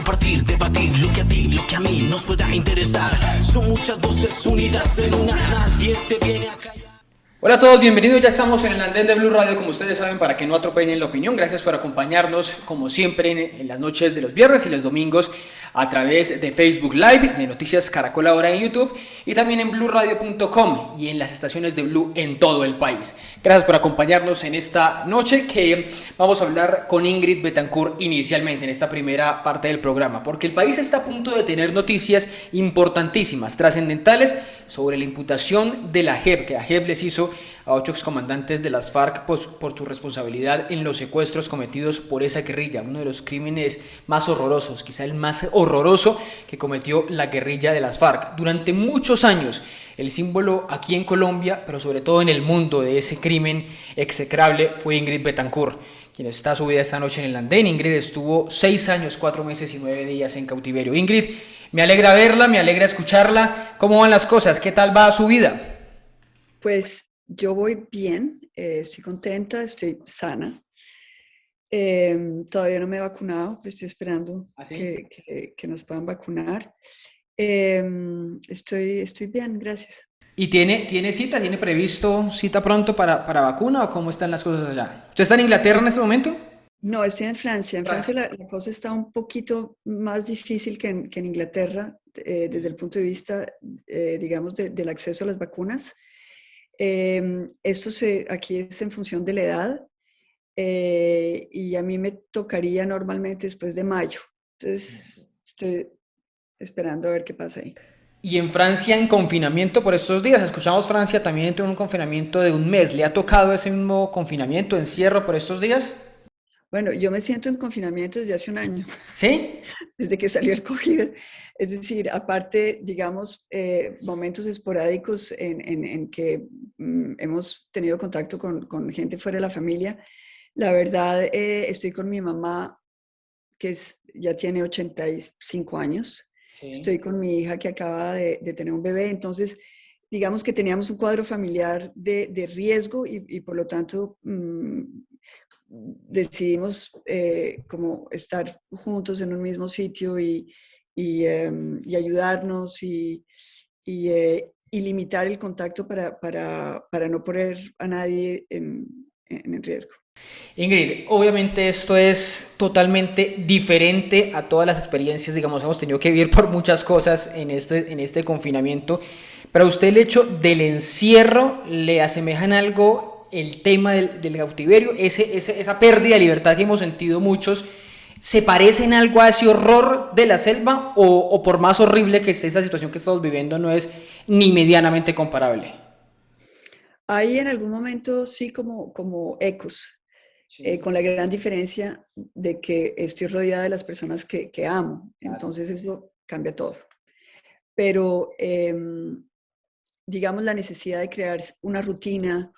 compartir, debatir lo que a ti, lo que a mí nos pueda interesar. Son muchas voces unidas en una, nadie te viene a callar. Hola a todos, bienvenidos, ya estamos en el andén de Blue Radio, como ustedes saben, para que no atropellen la opinión. Gracias por acompañarnos, como siempre, en las noches de los viernes y los domingos a través de Facebook Live, de Noticias Caracol ahora en YouTube y también en bluradio.com y en las estaciones de Blue en todo el país. Gracias por acompañarnos en esta noche que vamos a hablar con Ingrid Betancourt inicialmente en esta primera parte del programa, porque el país está a punto de tener noticias importantísimas, trascendentales, sobre la imputación de la JEP, que la JEP les hizo a 8 excomandantes de las FARC por su responsabilidad en los secuestros cometidos por esa guerrilla, uno de los crímenes más horrorosos, quizá el más horroroso que cometió la guerrilla de las FARC. Durante muchos años, el símbolo aquí en Colombia, pero sobre todo en el mundo de ese crimen execrable, fue Ingrid Betancourt, quien está subida esta noche en el andén. Ingrid estuvo 6 años, 4 meses y 9 días en cautiverio. Ingrid, me alegra verla, me alegra escucharla. ¿Cómo van las cosas? ¿Qué tal va su vida? Pues yo voy bien, estoy contenta, estoy sana. Todavía no me he vacunado, pues estoy esperando ¿Ah, sí? que nos puedan vacunar. Estoy bien, gracias. ¿Y tiene cita? ¿Tiene previsto cita pronto para vacuna o cómo están las cosas allá? ¿Usted está en Inglaterra en este momento? No, estoy en Francia. En Francia la cosa está un poquito más difícil que en Inglaterra desde el punto de vista, digamos, del acceso a las vacunas. Aquí es en función de la edad y a mí me tocaría normalmente después de mayo. Entonces estoy esperando a ver qué pasa ahí. Y en Francia en confinamiento por estos días. Escuchamos Francia también entró en un confinamiento de un mes. ¿Le ha tocado ese mismo confinamiento, encierro por estos días? Bueno, yo me siento en confinamiento desde hace un año, ¿Sí? desde que salió el COVID. Es decir, aparte, digamos, momentos esporádicos en que hemos tenido contacto con gente fuera de la familia. La verdad, estoy con mi mamá, ya tiene 85 años. Sí. Estoy con mi hija que acaba de tener un bebé. Entonces, digamos que teníamos un cuadro familiar de riesgo y por lo tanto decidimos como estar juntos en un mismo sitio y ayudarnos y limitar el contacto para no poner a nadie en riesgo. Ingrid, obviamente esto es totalmente diferente a todas las experiencias, digamos, hemos tenido que vivir por muchas cosas en este confinamiento, pero a usted el hecho del encierro le asemeja en algo el tema del cautiverio, esa pérdida de libertad que hemos sentido muchos, ¿se parece en algo a ese horror de la selva o por más horrible que esté esa situación que estamos viviendo no es ni medianamente comparable? Hay en algún momento sí como ecos. Sí. Con la gran diferencia de que estoy rodeada de las personas que amo. Claro. Entonces eso cambia todo. Pero digamos la necesidad de crear una rutina,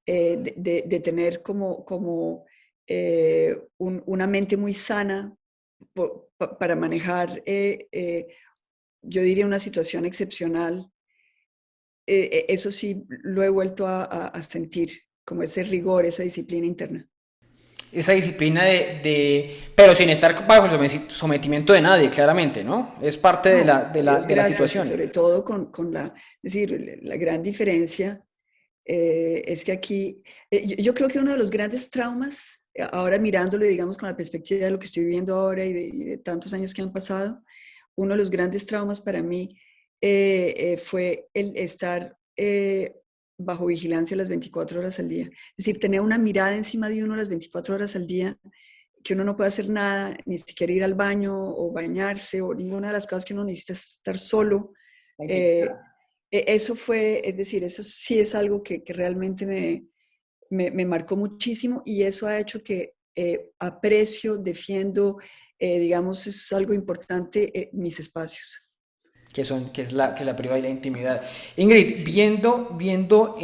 de tener una mente muy sana para manejar, yo diría, una situación excepcional. Eso sí lo he vuelto a sentir, como ese rigor, esa disciplina interna. Esa disciplina pero sin estar bajo el sometimiento de nadie, claramente, ¿no? Es parte de No, Dios la gracias, situación. y sobre todo es decir, la gran diferencia es que aquí, yo creo que uno de los grandes traumas, ahora mirándolo, digamos, con la perspectiva de lo que estoy viviendo ahora y de tantos años que han pasado, uno de los grandes traumas para mí fue el estar bajo vigilancia las 24 horas al día. Es decir, tener una mirada encima de uno las 24 horas al día, que uno no puede hacer nada, ni siquiera ir al baño o bañarse o ninguna de las cosas que uno necesita, estar solo. Eso fue, es decir, eso sí es algo que realmente me marcó muchísimo y eso ha hecho que aprecio, defiendo, digamos, es algo importante, mis espacios. Que es la privada y la intimidad. Ingrid, Sí. viendo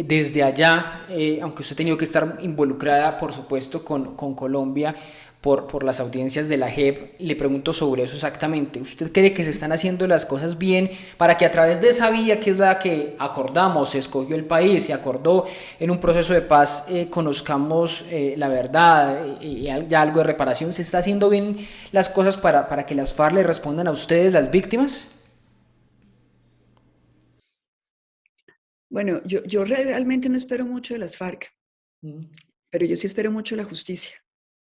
desde allá, aunque usted ha tenido que estar involucrada, por supuesto, con Colombia, por las audiencias de la JEP y le pregunto sobre eso exactamente. ¿Usted cree que se están haciendo las cosas bien para que a través de esa vía, que es la que acordamos, se escogió el país, se acordó en un proceso de paz, conozcamos la verdad y ya algo de reparación? ¿Se está haciendo bien las cosas para que las FARC le respondan a ustedes, las víctimas? Bueno, yo realmente no espero mucho de las FARC, Mm. pero yo sí espero mucho de la justicia,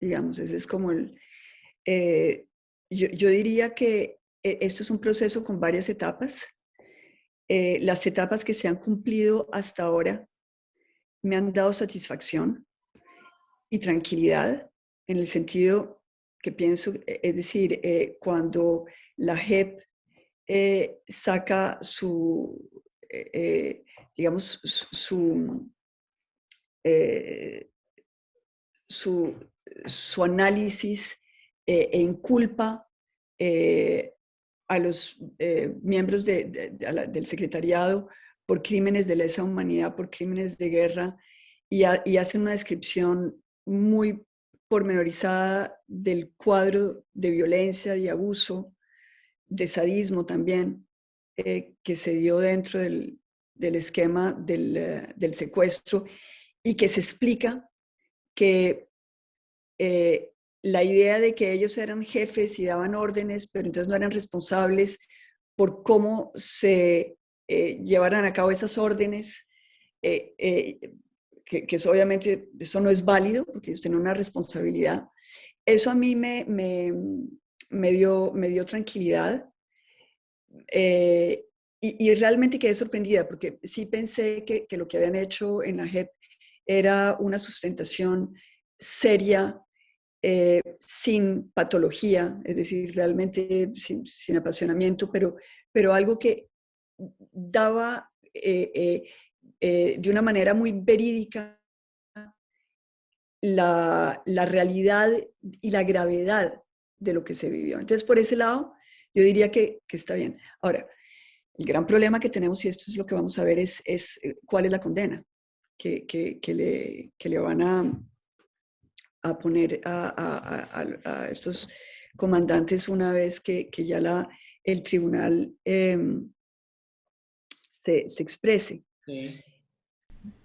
digamos. Ese es como eh, yo diría que esto es un proceso con varias etapas. Las etapas que se han cumplido hasta ahora me han dado satisfacción y tranquilidad en el sentido que pienso, es decir, cuando la JEP saca digamos, eh, su, su análisis e inculpa eh, a los miembros del secretariado por crímenes de lesa humanidad, por crímenes de guerra, y hacen una descripción muy pormenorizada del cuadro de violencia, y abuso, de sadismo también, que se dio dentro del esquema del secuestro, y que se explica que la idea de que ellos eran jefes y daban órdenes, pero entonces no eran responsables por cómo se llevaran a cabo esas órdenes, eh, eh, que eso, obviamente eso no es válido porque ellos tienen una responsabilidad. Eso a mí me dio tranquilidad, eh, y realmente quedé sorprendida porque sí pensé que lo que habían hecho en la JEP era una sustentación seria, sin patología, es decir, realmente sin apasionamiento, pero algo que daba de una manera muy verídica la realidad y la gravedad de lo que se vivió. Entonces, por ese lado, yo diría que está bien. Ahora, el gran problema que tenemos, y esto es lo que vamos a ver, es cuál es la condena que le van a poner a estos comandantes una vez que ya el tribunal se exprese. Sí.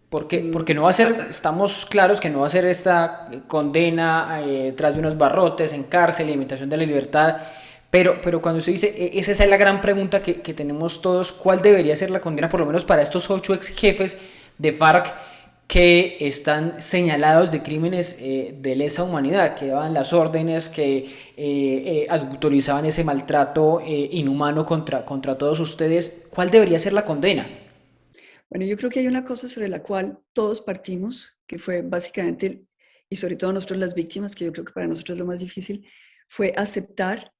Porque no va a ser, Algo, estamos claros que no va a ser esta condena tras de unos barrotes en cárcel, limitación de la libertad, pero cuando usted dice, esa es la gran pregunta que tenemos todos: ¿cuál debería ser la condena, por lo menos para estos 8 ex jefes de FARC que están señalados de crímenes de lesa humanidad, que daban las órdenes, que autorizaban ese maltrato inhumano contra todos ustedes? ¿Cuál debería ser la condena? bueno, yo creo que hay una cosa sobre la cual todos partimos, que fue básicamente, y sobre todo nosotros las víctimas, que yo creo que para nosotros lo más difícil, fue aceptar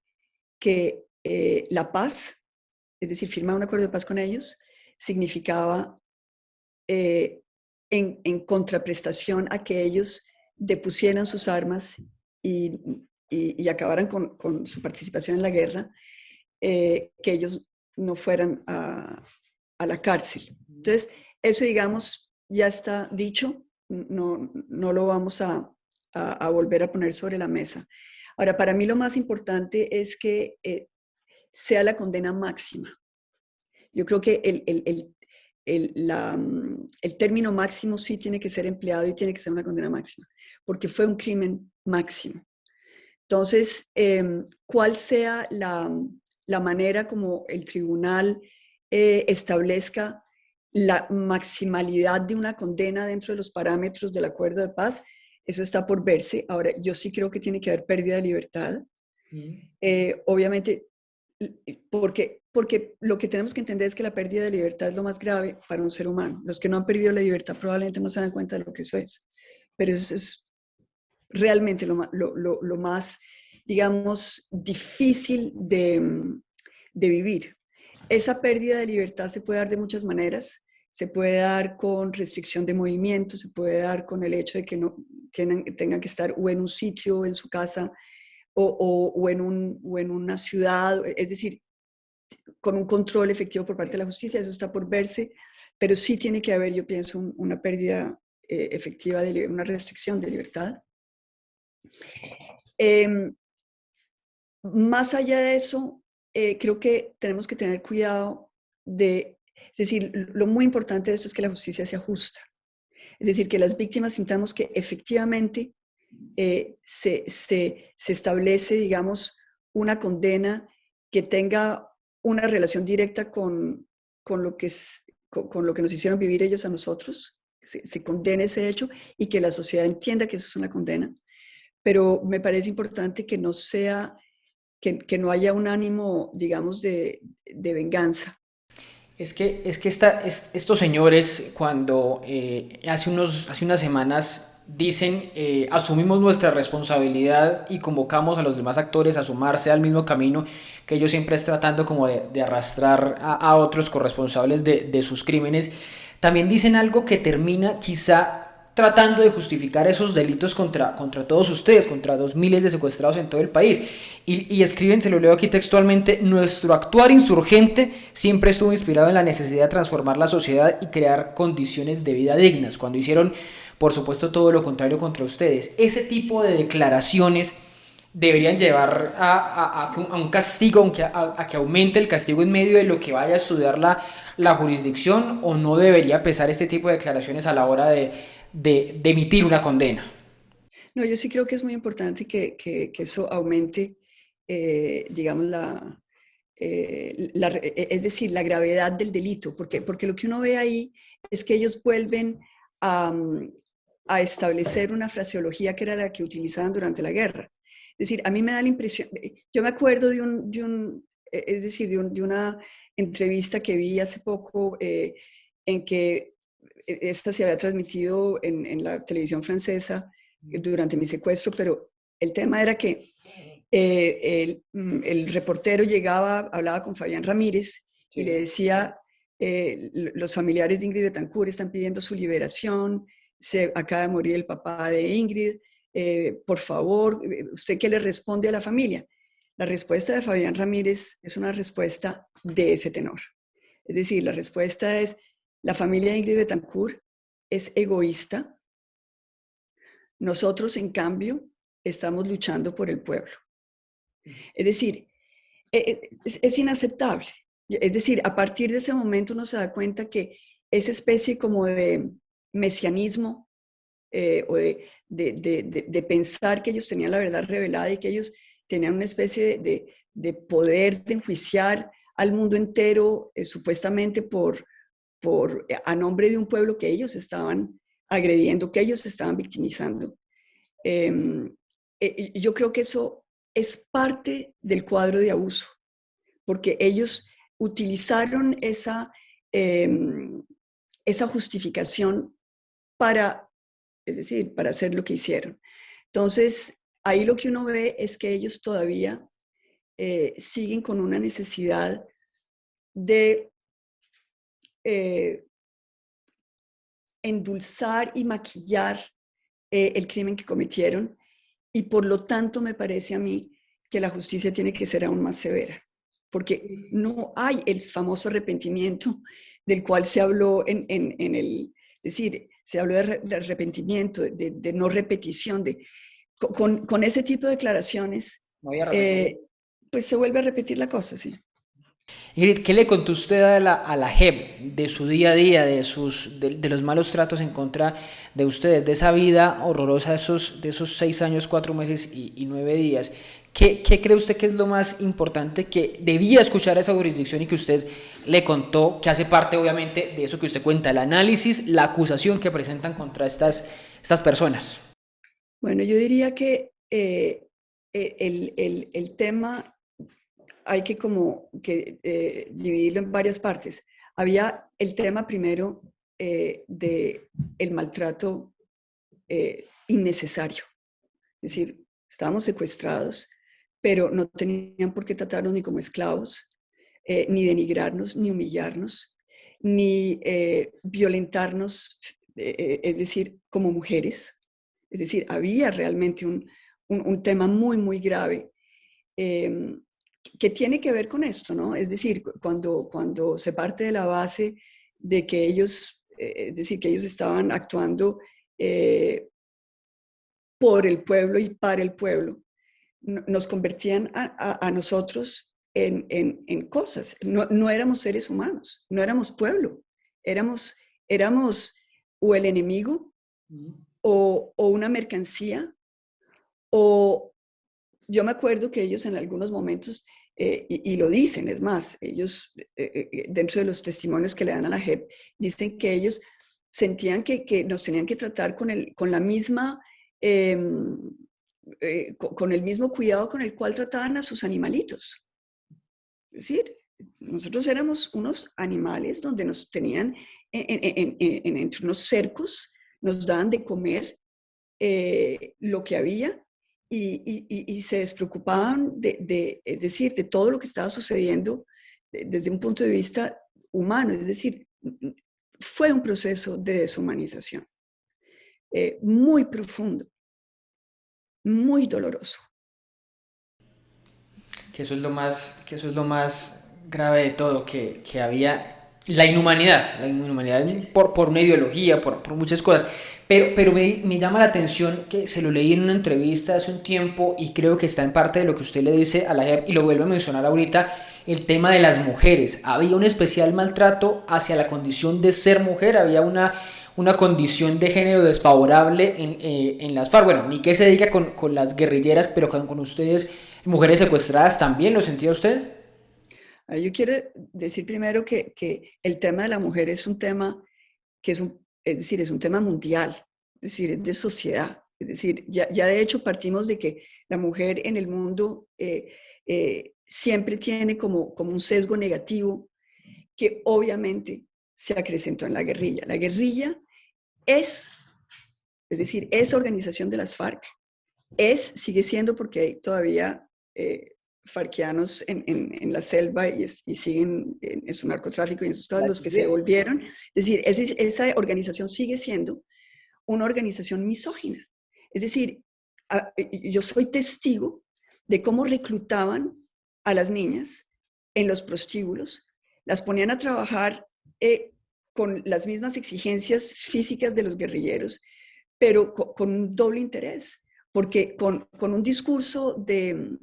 que la paz, es decir, firmar un acuerdo de paz con ellos, significaba eh, en contraprestación a que ellos depusieran sus armas y, y acabaran con su participación en la guerra, que ellos no fueran a la cárcel. Entonces, eso, digamos, ya está dicho, no lo vamos a volver a poner sobre la mesa. Ahora, para mí lo más importante es que sea la condena máxima. Yo creo que el término máximo sí tiene que ser empleado y tiene que ser una condena máxima, porque fue un crimen máximo. Entonces, cuál sea la manera como el tribunal establezca la maximalidad de una condena dentro de los parámetros del acuerdo de paz, eso está por verse. Ahora, yo sí creo que tiene que haber pérdida de libertad. Obviamente, porque lo que tenemos que entender es que la pérdida de libertad es lo más grave para un ser humano. Los que no han perdido la libertad probablemente no se dan cuenta de lo que eso es, pero eso es realmente lo más, digamos, difícil de vivir. Esa pérdida de libertad se puede dar de muchas maneras. Se puede dar con restricción de movimiento, se puede dar con el hecho de que no tengan que estar o en un sitio, o en su casa, o en una ciudad, es decir, con un control efectivo por parte de la justicia. Eso está por verse, pero sí tiene que haber, yo pienso, una pérdida efectiva, una restricción de libertad. Em, Más allá de eso, creo que tenemos que tener cuidado es decir, lo muy importante de esto es que la justicia sea justa. Es decir, que las víctimas sintamos que efectivamente se establece, digamos, una condena que tenga una relación directa con lo que con lo que nos hicieron vivir ellos a nosotros, se condene ese hecho y que la sociedad entienda que eso es una condena. Pero me parece importante que no sea, que no haya un ánimo, digamos, de venganza. Estos señores, cuando hace unas semanas dicen, asumimos nuestra responsabilidad y convocamos a los demás actores a sumarse al mismo camino que ellos siempre es tratando como de arrastrar a otros corresponsables de sus crímenes, también dicen algo que termina quizá tratando de justificar esos delitos contra todos ustedes, contra 2 miles de secuestrados en todo el país. Y escriben, se lo leo aquí textualmente: nuestro actuar insurgente siempre estuvo inspirado en la necesidad de transformar la sociedad y crear condiciones de vida dignas, cuando hicieron, por supuesto, todo lo contrario contra ustedes. Ese tipo de declaraciones deberían llevar a un castigo, a que aumente el castigo en medio de lo que vaya a estudiar la jurisdicción, o no debería pesar este tipo de declaraciones a la hora de emitir una condena. No, yo sí creo que es muy importante que eso aumente, digamos, es decir, la gravedad del delito, porque lo que uno ve ahí es que ellos vuelven a, a establecer una fraseología que era la que utilizaban durante la guerra. Es decir, a mí me da la impresión, yo me acuerdo es decir, de una entrevista que vi hace poco en que esta se había transmitido en la televisión francesa durante mi secuestro, pero el tema era que el reportero llegaba, hablaba con Fabián Ramírez y le decía, los familiares de Ingrid Betancourt están pidiendo su liberación, se acaba de morir el papá de Ingrid, por favor, ¿usted qué le responde a la familia? La respuesta de Fabián Ramírez es una respuesta de ese tenor. Es decir, la respuesta es: la familia de Ingrid Betancourt es egoísta, nosotros, en cambio, estamos luchando por el pueblo. Es decir, es inaceptable. Es decir, a partir de ese momento uno se da cuenta que esa especie como de mesianismo o de pensar que ellos tenían la verdad revelada y que ellos tenían una especie de poder de enjuiciar al mundo entero, supuestamente a nombre de un pueblo que ellos estaban agrediendo, que ellos estaban victimizando. Yo creo que eso es parte del cuadro de abuso, porque ellos utilizaron esa justificación es decir, para hacer lo que hicieron. Entonces, ahí lo que uno ve es que ellos todavía siguen con una necesidad de endulzar y maquillar el crimen que cometieron, y por lo tanto me parece a mí que la justicia tiene que ser aún más severa, porque no hay el famoso arrepentimiento del cual se habló es decir, se habló de arrepentimiento, de no repetición, con ese tipo de declaraciones, pues se vuelve a repetir la cosa, sí. Ingrid, ¿qué le contó usted a la JEP de su día a día, de los malos tratos en contra de ustedes, de esa vida horrorosa de esos 6 años, 4 meses y 9 días? ¿Qué cree usted que es lo más importante que debía escuchar a esa jurisdicción y que usted le contó, que hace parte obviamente de eso que usted cuenta, el análisis, la acusación que presentan contra estas personas? Bueno, yo diría que el tema hay que como que dividirlo en varias partes. Había el tema primero de el maltrato innecesario. Es decir, estábamos secuestrados, pero no tenían por qué tratarnos ni como esclavos, ni denigrarnos, ni humillarnos, ni violentarnos, es decir, como mujeres. Es decir, había realmente un tema muy, muy grave que tiene que ver con esto, ¿no? Es decir, cuando se parte de la base de que ellos, es decir, que ellos estaban actuando por el pueblo y para el pueblo, nos convertían a nosotros en cosas. No éramos seres humanos, no éramos pueblo, éramos o el enemigo o una mercancía, o yo me acuerdo que ellos en algunos momentos, y lo dicen, es más, ellos dentro de los testimonios que le dan a la JEP, dicen que ellos sentían que nos tenían que tratar con la misma, con el mismo cuidado con el cual trataban a sus animalitos. Es decir, nosotros éramos unos animales donde nos tenían entre unos cercos, nos daban de comer lo que había y se despreocupaban es decir, de todo lo que estaba sucediendo desde un punto de vista humano. Es decir, fue un proceso de deshumanización muy profundo, muy doloroso. Que eso es lo más grave de todo, que había la inhumanidad por una ideología, por muchas cosas. Pero me llama la atención que se lo leí en una entrevista hace un tiempo y creo que está en parte de lo que usted le dice a la JEP y lo vuelve a mencionar ahorita, el tema de las mujeres. Había un especial maltrato hacia la condición de ser mujer, había una condición de género desfavorable en las FARC. Bueno, ni qué se diga con las guerrilleras, pero con ustedes, mujeres secuestradas, ¿también lo sentía usted? Yo quiero decir primero que el tema de la mujer es un tema que es decir, es un tema mundial, es decir, es de sociedad. Es decir, ya de hecho partimos de que la mujer en el mundo siempre tiene como un sesgo negativo que obviamente se acrecentó en la guerrilla. La guerrilla es decir, esa organización de las FARC sigue siendo, porque hay todavía farquianos en la selva y siguen en su narcotráfico y en sus estados, los que se devolvieron. Es decir, esa organización sigue siendo una organización misógina. Es decir, yo soy testigo de cómo reclutaban a las niñas en los prostíbulos, las ponían a trabajar con las mismas exigencias físicas de los guerrilleros, pero con un doble interés, porque con un discurso de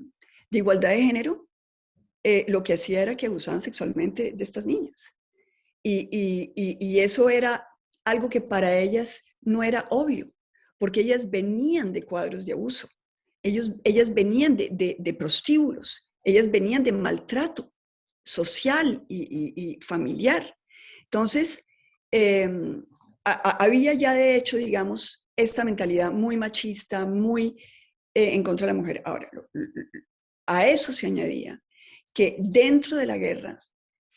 igualdad de género, lo que hacía era que abusaban sexualmente de estas niñas. Y eso era algo que para ellas no era obvio, porque ellas venían de cuadros de abuso, ellas venían de prostíbulos, ellas venían de maltrato social y familiar. Entonces, había ya de hecho, digamos, esta mentalidad muy machista, muy en contra de la mujer. Ahora, a eso se añadía que dentro de la guerra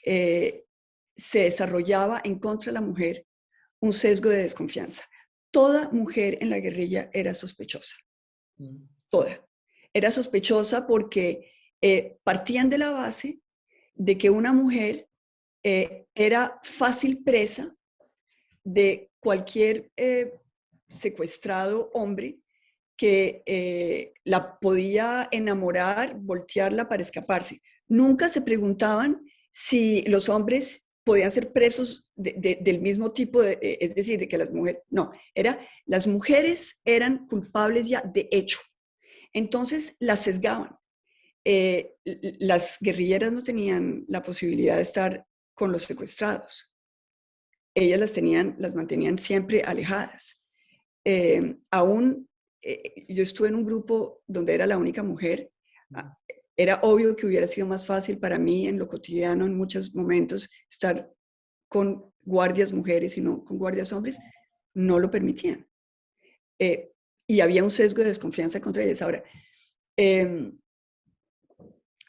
se desarrollaba en contra de la mujer un sesgo de desconfianza. Toda mujer en la guerrilla era sospechosa. Toda. Era sospechosa porque partían de la base de que una mujer era fácil presa de cualquier secuestrado hombre que la podía enamorar, voltearla para escaparse. Nunca se preguntaban si los hombres podían ser presos del mismo tipo, es decir, de que las mujeres, no, las mujeres eran culpables ya de hecho. Entonces las sesgaban. Las guerrilleras no tenían la posibilidad de estar con los secuestrados. Ellas las mantenían siempre alejadas. Aún yo estuve en un grupo donde era la única mujer. Era obvio que hubiera sido más fácil para mí en lo cotidiano, en muchos momentos, estar con guardias mujeres y no con guardias hombres. No lo permitían. Y había un sesgo de desconfianza contra ellas. Ahora,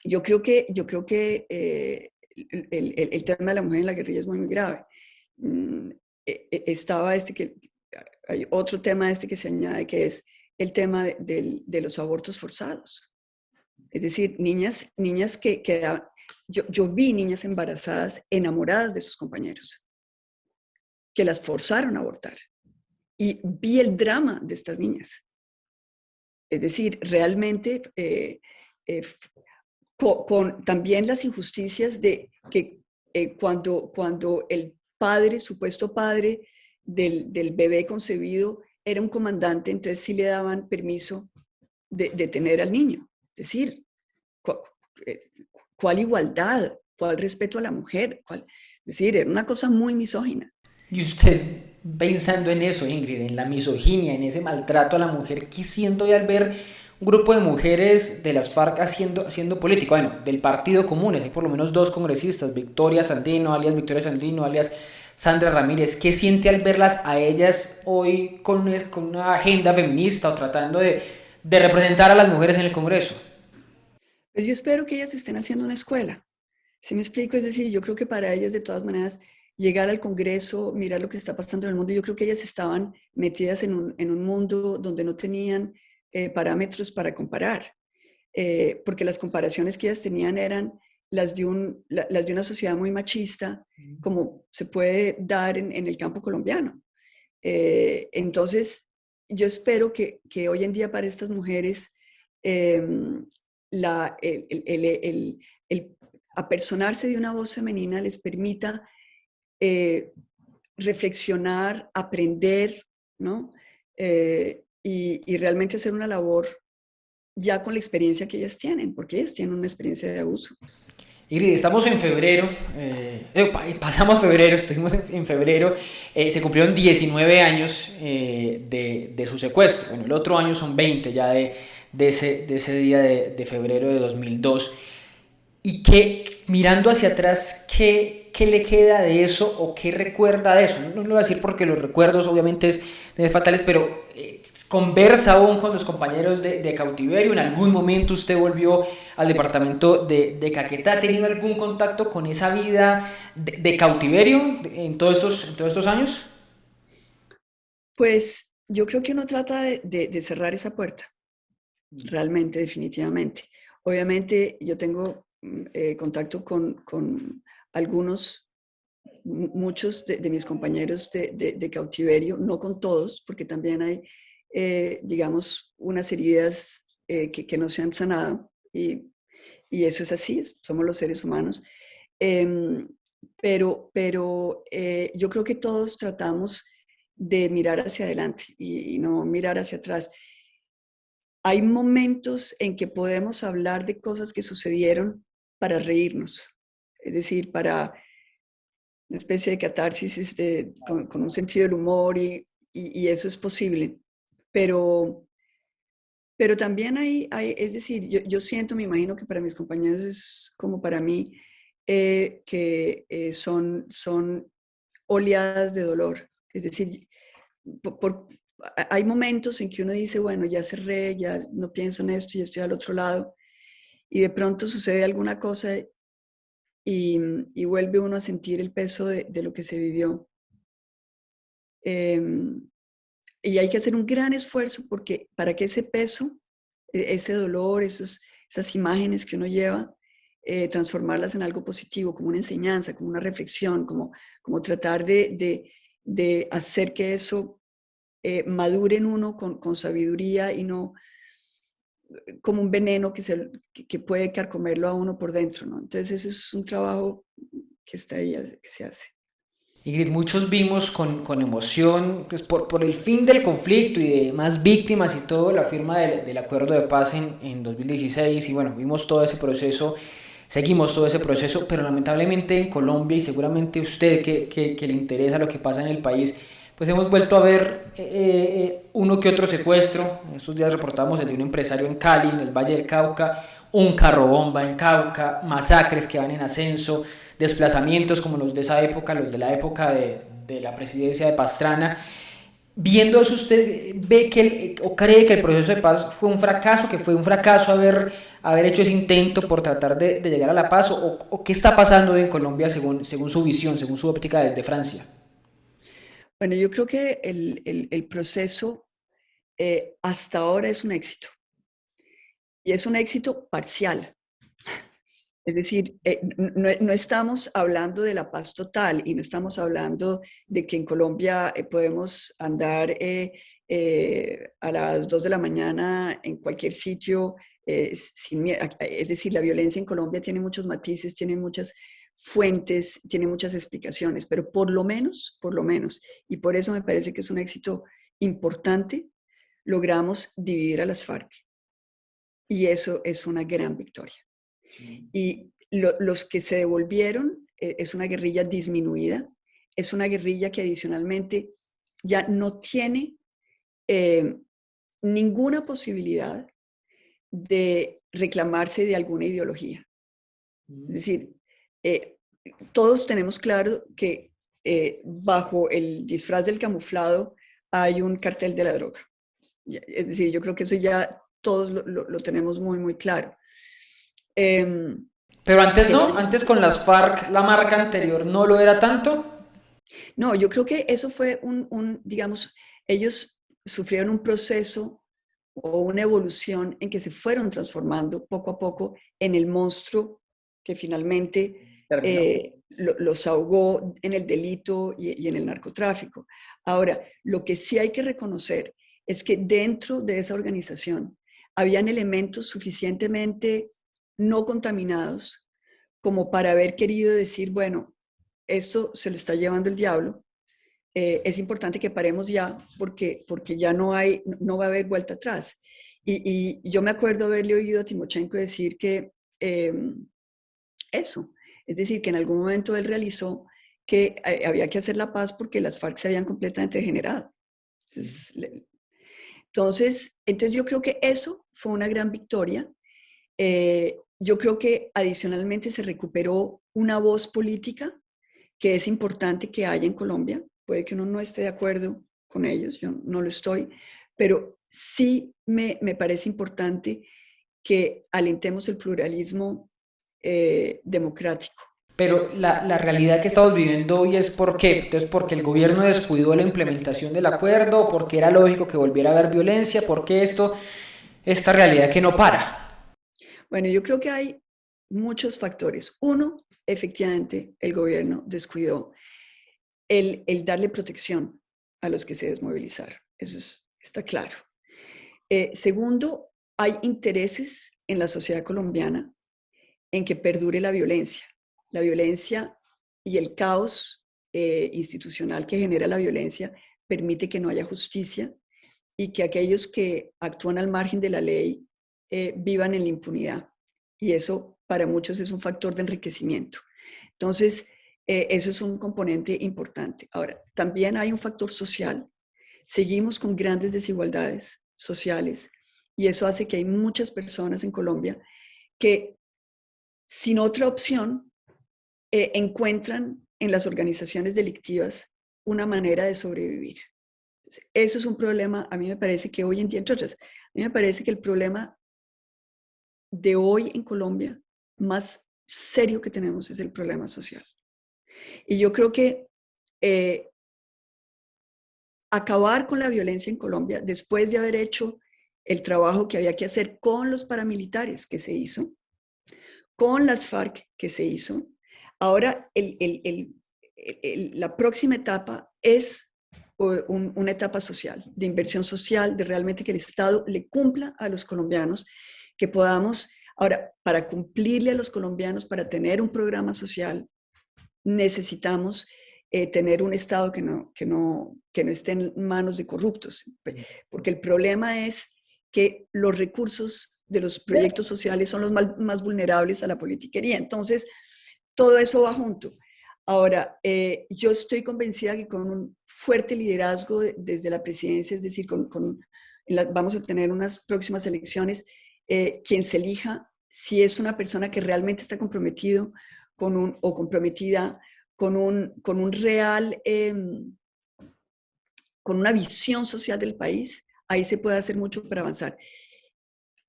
yo creo que el tema de la mujer en la guerrilla es muy, muy grave. Estaba hay otro tema que se añade, que es el tema de los abortos forzados. Es decir, niñas que yo vi niñas embarazadas, enamoradas de sus compañeros, que las forzaron a abortar. Y vi el drama de estas niñas. Es decir, realmente con también las injusticias de que cuando el padre, supuesto padre del bebé concebido, era un comandante, entonces sí le daban permiso de tener al niño. Es decir, eh, ¿cuál igualdad? ¿Cuál respeto a la mujer? Es decir, era una cosa muy misógina. Y usted, pensando en eso, Ingrid, en la misoginia, en ese maltrato a la mujer, ¿qué siento hoy al ver un grupo de mujeres de las FARC haciendo política? Bueno, del Partido Comunes, hay por lo menos dos congresistas, Victoria Sandino, alias Sandra Ramírez. ¿Qué siente al verlas a ellas hoy con una agenda feminista o tratando de representar a las mujeres en el Congreso? Pues yo espero que ellas estén haciendo una escuela. ¿Sí me explico? Es decir, yo creo que para ellas, de todas maneras, llegar al Congreso, mirar lo que está pasando en el mundo, yo creo que ellas estaban metidas en un mundo donde no tenían parámetros para comparar, porque las comparaciones que ellas tenían eran las de una sociedad muy machista, como se puede dar en el campo colombiano. Entonces, yo espero que hoy en día para estas mujeres eh, el apersonarse de una voz femenina les permita reflexionar, aprender, ¿no? Y realmente hacer una labor ya con la experiencia que ellas tienen, porque ellas tienen una experiencia de abuso. Ingrid, estamos en febrero, pasamos febrero, estuvimos en febrero, se cumplieron 19 años de su secuestro. Bueno, el otro año son 20 ya de ese día de febrero de 2002. Y que mirando hacia atrás, ¿qué le queda de eso o qué recuerda de eso? No lo voy a decir porque los recuerdos obviamente es fatales, pero conversa aún con los compañeros de cautiverio. ¿En algún momento usted volvió al departamento de Caquetá? ¿Ha tenido algún contacto con esa vida de cautiverio en todos estos años? Pues yo creo que uno trata de cerrar esa puerta, realmente, definitivamente. Obviamente yo tengo contacto con algunos, muchos de mis compañeros de cautiverio, no con todos, porque también hay, digamos, unas heridas que no se han sanado y eso es así, somos los seres humanos. Em, pero yo creo que todos tratamos de mirar hacia adelante y no mirar hacia atrás. Hay momentos en que podemos hablar de cosas que sucedieron para reírnos, es decir, para una especie de catarsis con un sentido del humor y eso es posible. Pero, pero también es decir, yo siento, me imagino que para mis compañeros es como para mí, que son oleadas de dolor. Es decir, hay momentos en que uno dice, bueno, ya cerré, ya no pienso en esto, ya estoy al otro lado, y de pronto sucede alguna cosa y vuelve uno a sentir el peso de lo que se vivió. Y hay que hacer un gran esfuerzo porque para que ese peso, ese dolor, esas imágenes que uno lleva, transformarlas en algo positivo, como una enseñanza, como una reflexión, como tratar de hacer que eso madure en uno con sabiduría y no como un veneno que puede carcomerlo a uno por dentro, ¿no? Entonces ese es un trabajo que está ahí, que se hace. Y muchos vimos con emoción, pues por el fin del conflicto y de más víctimas y todo, la firma del acuerdo de paz en 2016 y bueno, vimos todo ese proceso, seguimos todo ese proceso, pero lamentablemente en Colombia y seguramente usted que le interesa lo que pasa en el país, pues hemos vuelto a ver uno que otro secuestro. Estos días reportamos el de un empresario en Cali, en el Valle del Cauca, un carro bomba en Cauca, masacres que van en ascenso, desplazamientos como los de esa época, los de la época de la presidencia de Pastrana. Viendo eso, ¿usted ve o cree que el proceso de paz fue un fracaso, que fue un fracaso haber hecho ese intento por tratar de llegar a la paz? ¿O qué está pasando en Colombia según su visión, según su óptica desde Francia? Bueno, yo creo que el proceso hasta ahora es un éxito. Y es un éxito parcial. Es decir, no estamos hablando de la paz total y no estamos hablando de que en Colombia podemos andar a las 2 de la mañana en cualquier sitio sin miedo. Es decir, la violencia en Colombia tiene muchos matices, tiene muchas fuentes, tiene muchas explicaciones, pero por lo menos, y por eso me parece que es un éxito importante, logramos dividir a las FARC. Y eso es una gran victoria. Y los que se devolvieron es una guerrilla disminuida, es una guerrilla que adicionalmente ya no tiene ninguna posibilidad de reclamarse de alguna ideología. Es decir, todos tenemos claro que bajo el disfraz del camuflado hay un cartel de la droga. Es decir, yo creo que eso ya todos lo tenemos muy, muy claro. Pero antes no, antes con las FARC la marca anterior no lo era tanto. No, yo creo que eso fue digamos, ellos sufrieron un proceso o una evolución en que se fueron transformando poco a poco en el monstruo que finalmente los ahogó en el delito y en el narcotráfico. Ahora, lo que sí hay que reconocer es que dentro de esa organización habían elementos suficientemente no contaminados como para haber querido decir, bueno, esto se lo está llevando el diablo, es importante que paremos ya porque ya no va a haber vuelta atrás. Y yo me acuerdo haberle oído a Timochenko decir que eso, es decir, que en algún momento él realizó que había que hacer la paz porque las FARC se habían completamente degenerado. Entonces yo creo que eso fue una gran victoria. Yo creo que adicionalmente se recuperó una voz política que es importante que haya en Colombia. Puede que uno no esté de acuerdo con ellos, yo no lo estoy, pero sí me parece importante que alentemos el pluralismo democrático. Pero la realidad que estamos viviendo hoy es ¿por qué? Entonces, porque el gobierno descuidó la implementación del acuerdo, porque era lógico que volviera a haber violencia, porque esta realidad que no para. Bueno, yo creo que hay muchos factores. Uno, efectivamente, el gobierno descuidó el darle protección a los que se desmovilizaron. Eso está claro. Segundo, hay intereses en la sociedad colombiana en que perdure la violencia. La violencia y el caos institucional que genera la violencia permite que no haya justicia y que aquellos que actúan al margen de la ley vivan en la impunidad. Y eso para muchos es un factor de enriquecimiento. Entonces, eso es un componente importante. Ahora, también hay un factor social. Seguimos con grandes desigualdades sociales y eso hace que hay muchas personas en Colombia que sin otra opción encuentran en las organizaciones delictivas una manera de sobrevivir. Entonces, eso es un problema, a mí me parece que hoy en día, entre otras, a mí me parece que el problema de hoy en Colombia más serio que tenemos es el problema social. Y yo creo que acabar con la violencia en Colombia, después de haber hecho el trabajo que había que hacer con los paramilitares que se hizo, con las FARC que se hizo, ahora la próxima etapa es una etapa social, de inversión social, de realmente que el Estado le cumpla a los colombianos, que podamos, ahora, para cumplirle a los colombianos, para tener un programa social, necesitamos tener un Estado que no esté en manos de corruptos, porque el problema es que los recursos de los proyectos sociales son los más vulnerables a la politiquería. Entonces, todo eso va junto. Ahora, yo estoy convencida que con un fuerte liderazgo desde la presidencia, es decir, vamos a tener unas próximas elecciones, quien se elija, si es una persona que realmente está comprometido o comprometida con un real, con una visión social del país, ahí se puede hacer mucho para avanzar.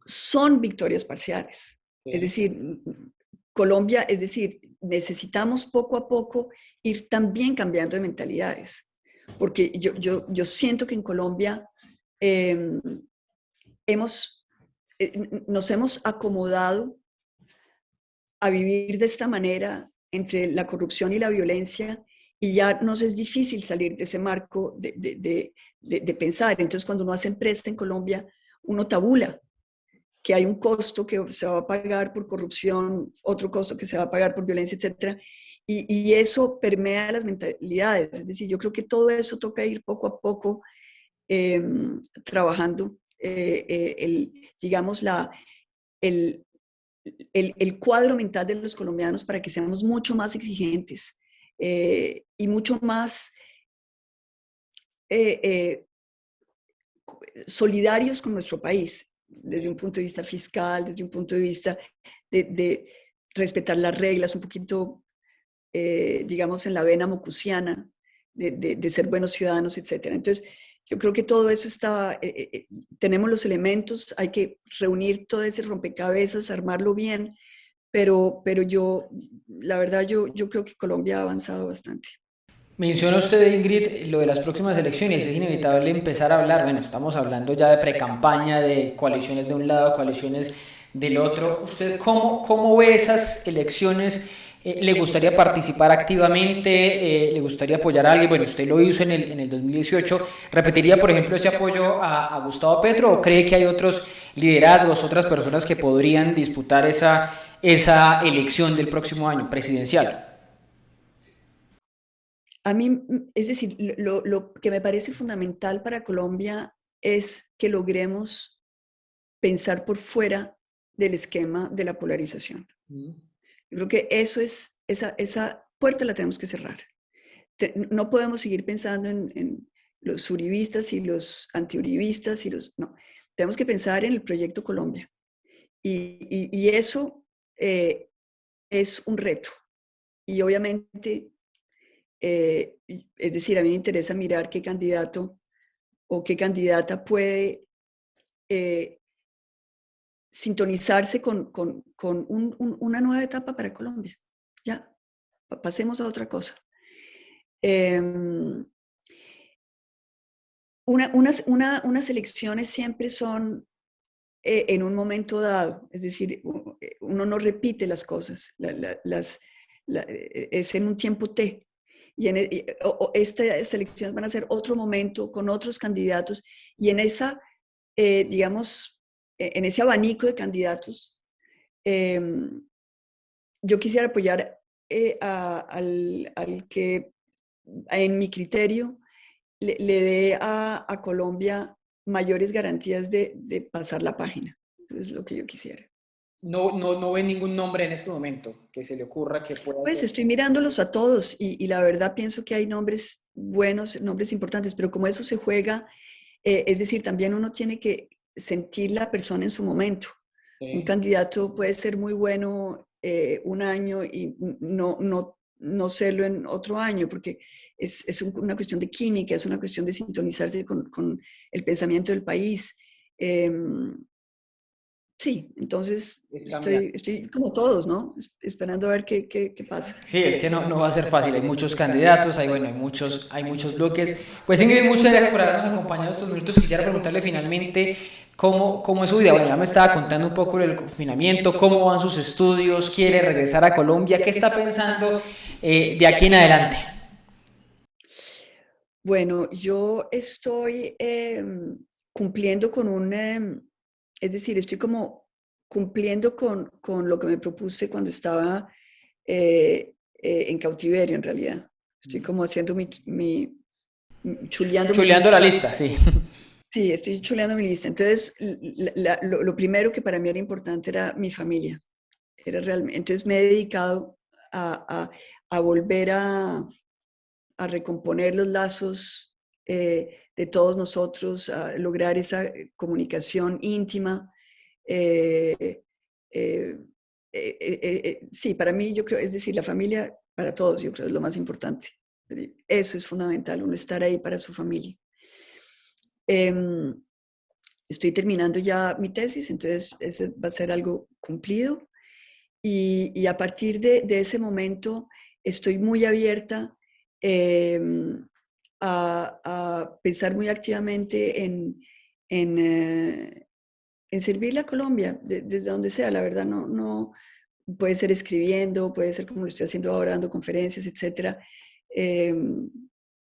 Son victorias parciales. Sí. Es decir, Colombia, es decir, necesitamos poco a poco ir también cambiando de mentalidades, porque yo siento que en Colombia nos hemos acomodado a vivir de esta manera entre la corrupción y la violencia y ya nos es difícil salir de ese marco de pensar. Entonces, cuando uno hace empresa en Colombia, uno tabula que hay un costo que se va a pagar por corrupción, otro costo que se va a pagar por violencia, etc. Y eso permea las mentalidades. Es decir, yo creo que todo eso toca ir poco a poco trabajando, digamos, el, el cuadro mental de los colombianos para que seamos mucho más exigentes y mucho más solidarios con nuestro país, desde un punto de vista fiscal, desde un punto de vista de respetar las reglas, un poquito, digamos, en la vena mocusiana, de ser buenos ciudadanos, etc. Entonces, yo creo que todo eso está, tenemos los elementos, hay que reunir todo ese rompecabezas, armarlo bien, pero yo, la verdad, yo creo que Colombia ha avanzado bastante. Menciona usted, Ingrid, lo de las próximas elecciones. Es inevitable empezar a hablar. Bueno, estamos hablando ya de precampaña, de coaliciones de un lado, coaliciones del otro. ¿Usted cómo ve esas elecciones? ¿Le gustaría participar activamente? ¿Le gustaría apoyar a alguien? Bueno, usted lo hizo en el 2018. ¿Repetiría, por ejemplo, ese apoyo a Gustavo Petro o cree que hay otros liderazgos, otras personas que podrían disputar esa elección del próximo año presidencial? A mí, es decir, lo que me parece fundamental para Colombia es que logremos pensar por fuera del esquema de la polarización. Yo creo que eso es, esa puerta la tenemos que cerrar. No podemos seguir pensando en los uribistas y los antiuribistas no. Tenemos que pensar en el proyecto Colombia. Y eso es un reto. Y obviamente, es decir, a mí me interesa mirar qué candidato o qué candidata puede sintonizarse con una nueva etapa para Colombia. Ya, pasemos a otra cosa. Unas elecciones siempre son en un momento dado, es decir, uno no repite las cosas, es en un tiempo T. Y estas elecciones van a ser otro momento con otros candidatos y en esa, digamos, en ese abanico de candidatos, yo quisiera apoyar al que, en mi criterio, le dé a Colombia mayores garantías de pasar la página. Eso es lo que yo quisiera. No ve ningún nombre en este momento que se le ocurra que pueda Pues ser. estoy mirándolos a todos y la verdad pienso que hay nombres buenos, nombres importantes, pero como eso se juega, es decir, también uno tiene que sentir la persona en su momento. Sí. Un candidato puede ser muy bueno un año y no serlo en otro año, porque es una cuestión de química, es una cuestión de sintonizarse con el pensamiento del país. Sí, entonces estoy como todos, ¿no? Esperando a ver qué pasa. Sí, es que no va a ser fácil, hay muchos candidatos, hay muchos bloques. Pues Ingrid, muchas gracias por habernos acompañado estos minutos. Quisiera preguntarle finalmente cómo es su vida. Bueno, ya me estaba contando un poco del confinamiento, cómo van sus estudios, quiere regresar a Colombia, ¿qué está pensando de aquí en adelante? Bueno, yo estoy cumpliendo es decir, estoy como cumpliendo con lo que me propuse cuando estaba en cautiverio, en realidad. Estoy como haciendo chuleando la lista, sí. Sí, estoy chuleando mi lista. Entonces, lo primero que para mí era importante era mi familia. Era realmente, entonces me he dedicado a volver a recomponer los lazos de todos nosotros, a lograr esa comunicación íntima. Sí, para mí yo creo, es decir, la familia para todos yo creo es lo más importante. Eso es fundamental, uno estar ahí para su familia. Estoy terminando ya mi tesis, entonces ese va a ser algo cumplido. Y a partir de ese momento estoy muy abierta a pensar muy activamente en servirle a Colombia, desde donde sea, la verdad, no puede ser escribiendo, puede ser como lo estoy haciendo ahora, dando conferencias, etc.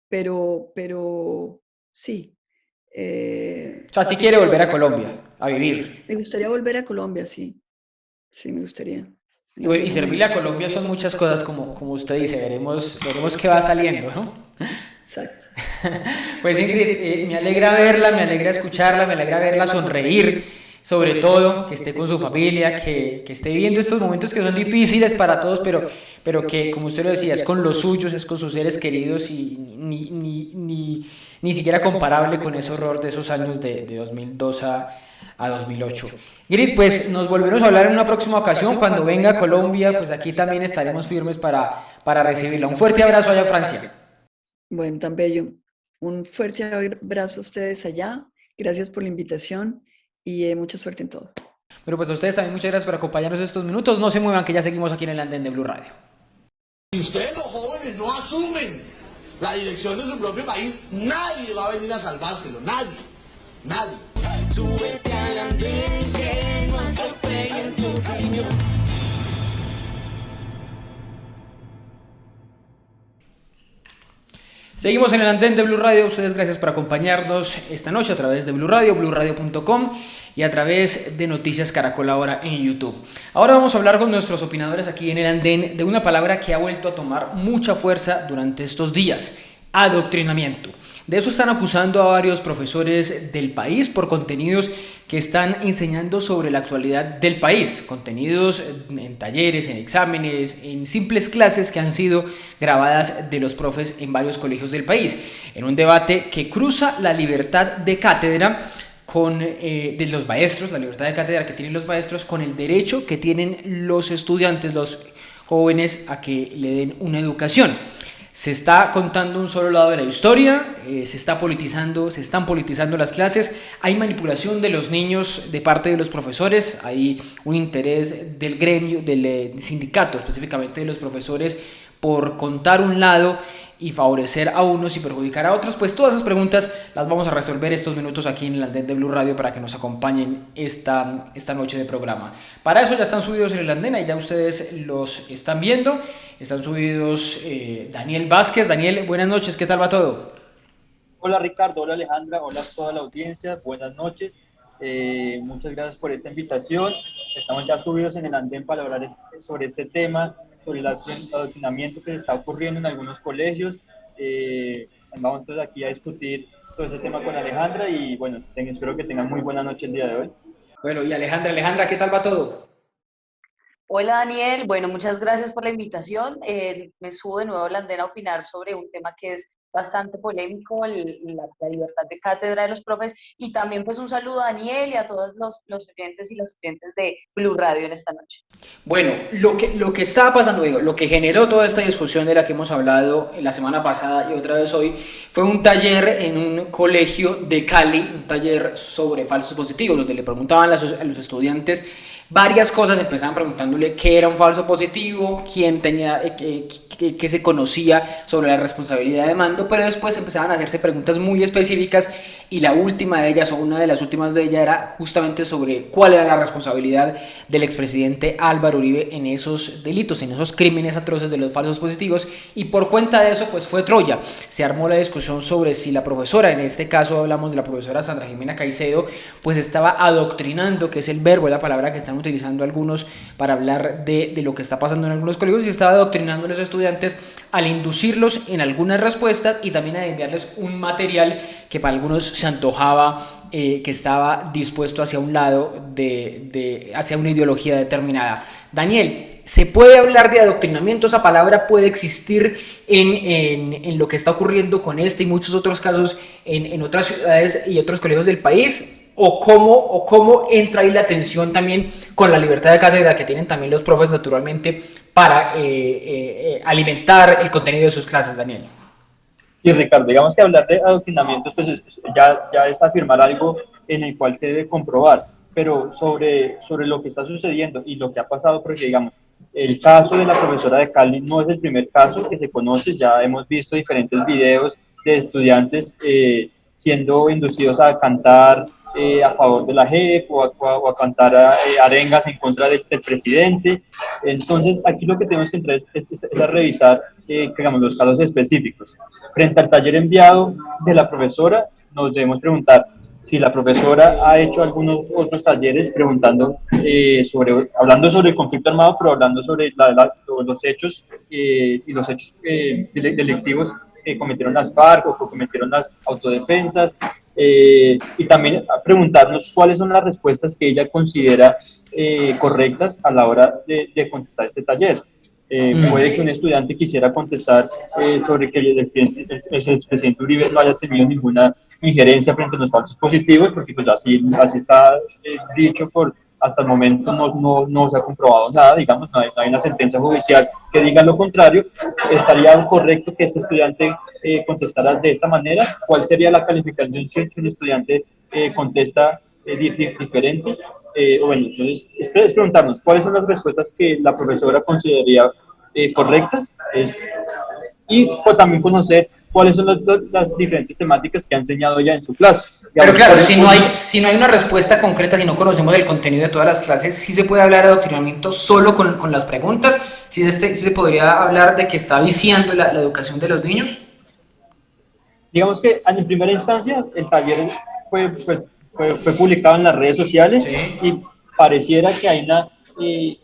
Pero sí. O sea, sí quiere volver a Colombia, a vivir. Me gustaría volver a Colombia, sí. Sí, me gustaría. Y servirle a Colombia son muchas cosas, como usted dice, veremos qué va saliendo, ¿no? Exacto. Pues Ingrid, me alegra verla, me alegra escucharla, me alegra verla sonreír, sobre todo que esté con su familia, que esté viviendo estos momentos que son difíciles para todos, pero que, como usted lo decía, es con los suyos, es con sus seres queridos y ni siquiera comparable con ese horror de esos años de 2002 a 2008. Ingrid, pues nos volveremos a hablar en una próxima ocasión. Cuando venga a Colombia, pues aquí también estaremos firmes para recibirla. Un fuerte abrazo allá en Francia. Bueno, tan bello. Un fuerte abrazo a ustedes allá. Gracias por la invitación y mucha suerte en todo. Bueno, pues a ustedes también muchas gracias por acompañarnos estos minutos. No se muevan, que ya seguimos aquí en el andén de Blue Radio. Si ustedes los jóvenes no asumen la dirección de su propio país, nadie va a venir a salvárselo. Nadie. Nadie. Súbete al andén que no atropellen tu riñón. Seguimos en el andén de Blue Radio. Ustedes gracias por acompañarnos esta noche a través de Blue Radio, bluradio.com y a través de Noticias Caracol ahora en YouTube. Ahora vamos a hablar con nuestros opinadores aquí en el andén de una palabra que ha vuelto a tomar mucha fuerza durante estos días: adoctrinamiento. De eso están acusando a varios profesores del país por contenidos que están enseñando sobre la actualidad del país, contenidos en talleres, en exámenes, en simples clases que han sido grabadas de los profes en varios colegios del país, en un debate que cruza la libertad de cátedra de los maestros, la libertad de cátedra que tienen los maestros con el derecho que tienen los estudiantes, los jóvenes, a que le den una educación. Se está contando un solo lado de la historia, se están politizando las clases, hay manipulación de los niños de parte de los profesores, hay un interés del gremio, del sindicato específicamente de los profesores, por contar un lado y favorecer a unos y perjudicar a otros. Pues todas esas preguntas las vamos a resolver estos minutos aquí en el andén de Blue Radio para que nos acompañen esta noche de programa. Para eso ya están subidos en el andén, ahí ya ustedes los están viendo. Están subidos Daniel Vázquez. Daniel, buenas noches, ¿qué tal va todo? Hola Ricardo, hola Alejandra, hola a toda la audiencia, buenas noches. Muchas gracias por esta invitación. Estamos ya subidos en el andén para hablar sobre este tema, sobre el adoctrinamiento que se está ocurriendo en algunos colegios. Vamos entonces aquí a discutir todo ese tema con Alejandra y bueno, espero que tengan muy buena noche el día de hoy. Bueno, y Alejandra, ¿qué tal va todo? Hola Daniel, bueno, muchas gracias por la invitación. Me subo de nuevo al andén a opinar sobre un tema que es bastante polémico, la libertad de cátedra de los profes, y también pues un saludo a Daniel y a todos los oyentes y las oyentes de Blue Radio en esta noche. Bueno, lo que estaba pasando, lo que generó toda esta discusión de la que hemos hablado la semana pasada y otra vez hoy, fue un taller en un colegio de Cali, un taller sobre falsos positivos, donde le preguntaban a los estudiantes varias cosas. Empezaban preguntándole qué era un falso positivo, quién tenía, qué se conocía sobre la responsabilidad de mando, pero después empezaban a hacerse preguntas muy específicas y la última de ellas, o una de las últimas de ellas, era justamente sobre cuál era la responsabilidad del expresidente Álvaro Uribe en esos delitos, en esos crímenes atroces de los falsos positivos, y por cuenta de eso pues fue Troya. Se armó la discusión sobre si la profesora, en este caso hablamos de la profesora Sandra Jimena Caicedo, pues estaba adoctrinando, que es el verbo, es la palabra que están utilizando algunos para hablar de lo que está pasando en algunos colegios, y estaba adoctrinando a los estudiantes al inducirlos en algunas respuestas y también a enviarles un material que para algunos se antojaba que estaba dispuesto hacia un lado, hacia una ideología determinada. Daniel, ¿se puede hablar de adoctrinamiento? ¿Esa palabra puede existir en lo que está ocurriendo con este y muchos otros casos en otras ciudades y otros colegios del país? ¿O cómo entra ahí la tensión también con la libertad de cátedra que tienen también los profes naturalmente para alimentar el contenido de sus clases, Daniel? Sí, Ricardo, digamos que hablar de adoctrinamiento pues ya es afirmar algo en el cual se debe comprobar, pero sobre lo que está sucediendo y lo que ha pasado, porque digamos, el caso de la profesora de Cali no es el primer caso que se conoce. Ya hemos visto diferentes videos de estudiantes siendo inducidos a cantar a favor de la JEP o a cantar arengas en contra del presidente. Entonces, aquí lo que tenemos que entrar es a revisar digamos, los casos específicos. Frente al taller enviado de la profesora, nos debemos preguntar si la profesora ha hecho algunos otros talleres hablando sobre el conflicto armado, pero hablando sobre los hechos y los hechos delictivos cometieron las FARC o que cometieron las autodefensas, y también a preguntarnos cuáles son las respuestas que ella considera correctas a la hora de contestar este taller. Puede que un estudiante quisiera contestar sobre que el presidente Uribe no haya tenido ninguna injerencia frente a los falsos positivos, porque pues así está dicho por hasta el momento no se ha comprobado nada, digamos, no hay una sentencia judicial que diga lo contrario. ¿Estaría correcto que este estudiante contestara de esta manera? ¿Cuál sería la calificación si un estudiante contesta diferente? Bueno, entonces, es preguntarnos cuáles son las respuestas que la profesora consideraría correctas, y pues, también conocer cuáles son las diferentes temáticas que ha enseñado ella en su clase. Pero claro, si no hay una respuesta concreta, si no conocemos el contenido de todas las clases, sí se puede hablar de adoctrinamiento solo con las preguntas, sí se podría hablar de que está viciando la educación de los niños. Digamos que en primera instancia el taller fue publicado en las redes sociales, sí, y pareciera que hay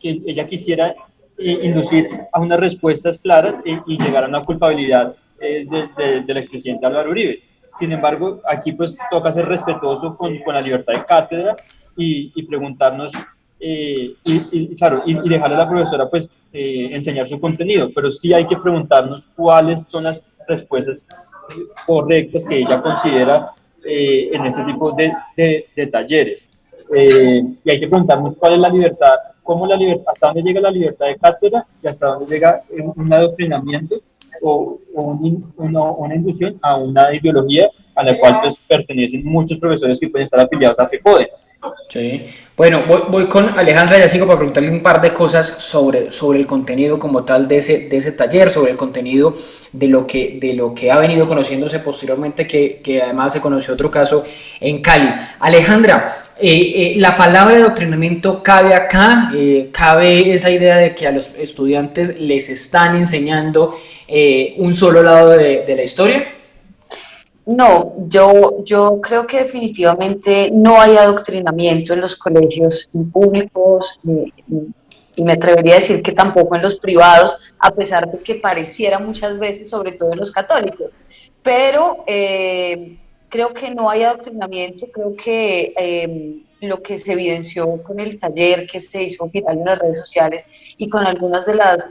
que ella quisiera inducir a unas respuestas claras y llegar a una culpabilidad del expresidente Álvaro Uribe. Sin embargo, aquí pues toca ser respetuoso con la libertad de cátedra y preguntarnos y dejarle a la profesora pues enseñar su contenido, pero sí hay que preguntarnos cuáles son las respuestas correctas que ella considera en este tipo de talleres. Y hay que preguntarnos cuál es la libertad, hasta dónde llega la libertad de cátedra y hasta dónde llega un adoctrinamiento o una inducción a una ideología a la cual pues pertenecen muchos profesores que pueden estar afiliados a FECODE. Sí. Bueno, voy con Alejandra Yacingo para preguntarle un par de cosas sobre el contenido como tal de ese taller, sobre el contenido de lo que ha venido conociéndose posteriormente, que además se conoció otro caso en Cali. Alejandra, la palabra de adoctrinamiento cabe acá, cabe esa idea de que a los estudiantes les están enseñando un solo lado de la historia. No, yo creo que definitivamente no hay adoctrinamiento en los colegios públicos y me atrevería a decir que tampoco en los privados, a pesar de que pareciera muchas veces, sobre todo en los católicos. Pero creo que no hay adoctrinamiento, creo que lo que se evidenció con el taller que se hizo viral en las redes sociales y con algunas de las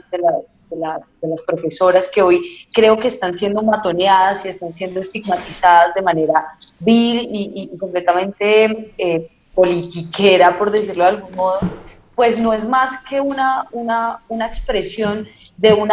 profesoras que hoy creo que están siendo matoneadas y están siendo estigmatizadas de manera vil y completamente politiquera, por decirlo de algún modo, pues no es más que una expresión de un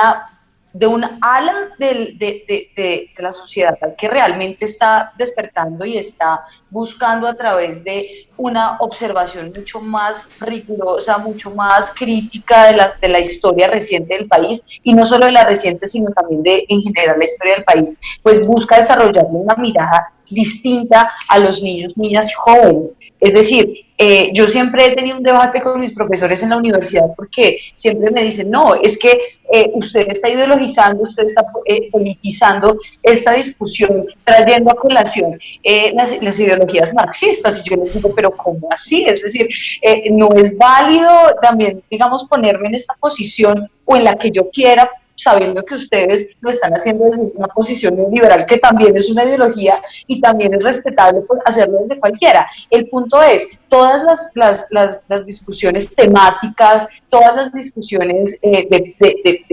ala de la sociedad que realmente está despertando y está buscando a través de una observación mucho más rigurosa, mucho más crítica de la historia reciente del país, y no solo de la reciente, sino también en general la historia del país, pues busca desarrollar una mirada distinta a los niños, niñas y jóvenes. Es decir, yo siempre he tenido un debate con mis profesores en la universidad porque siempre me dicen, no, es que usted está ideologizando, usted está politizando esta discusión, trayendo a colación las ideologías marxistas. Y yo les digo, pero ¿cómo así? Es decir, no es válido también, digamos, ponerme en esta posición o en la que yo quiera, sabiendo que ustedes lo están haciendo desde una posición neoliberal, que también es una ideología y también es respetable por hacerlo desde cualquiera. El punto es, todas las discusiones temáticas, todas las discusiones de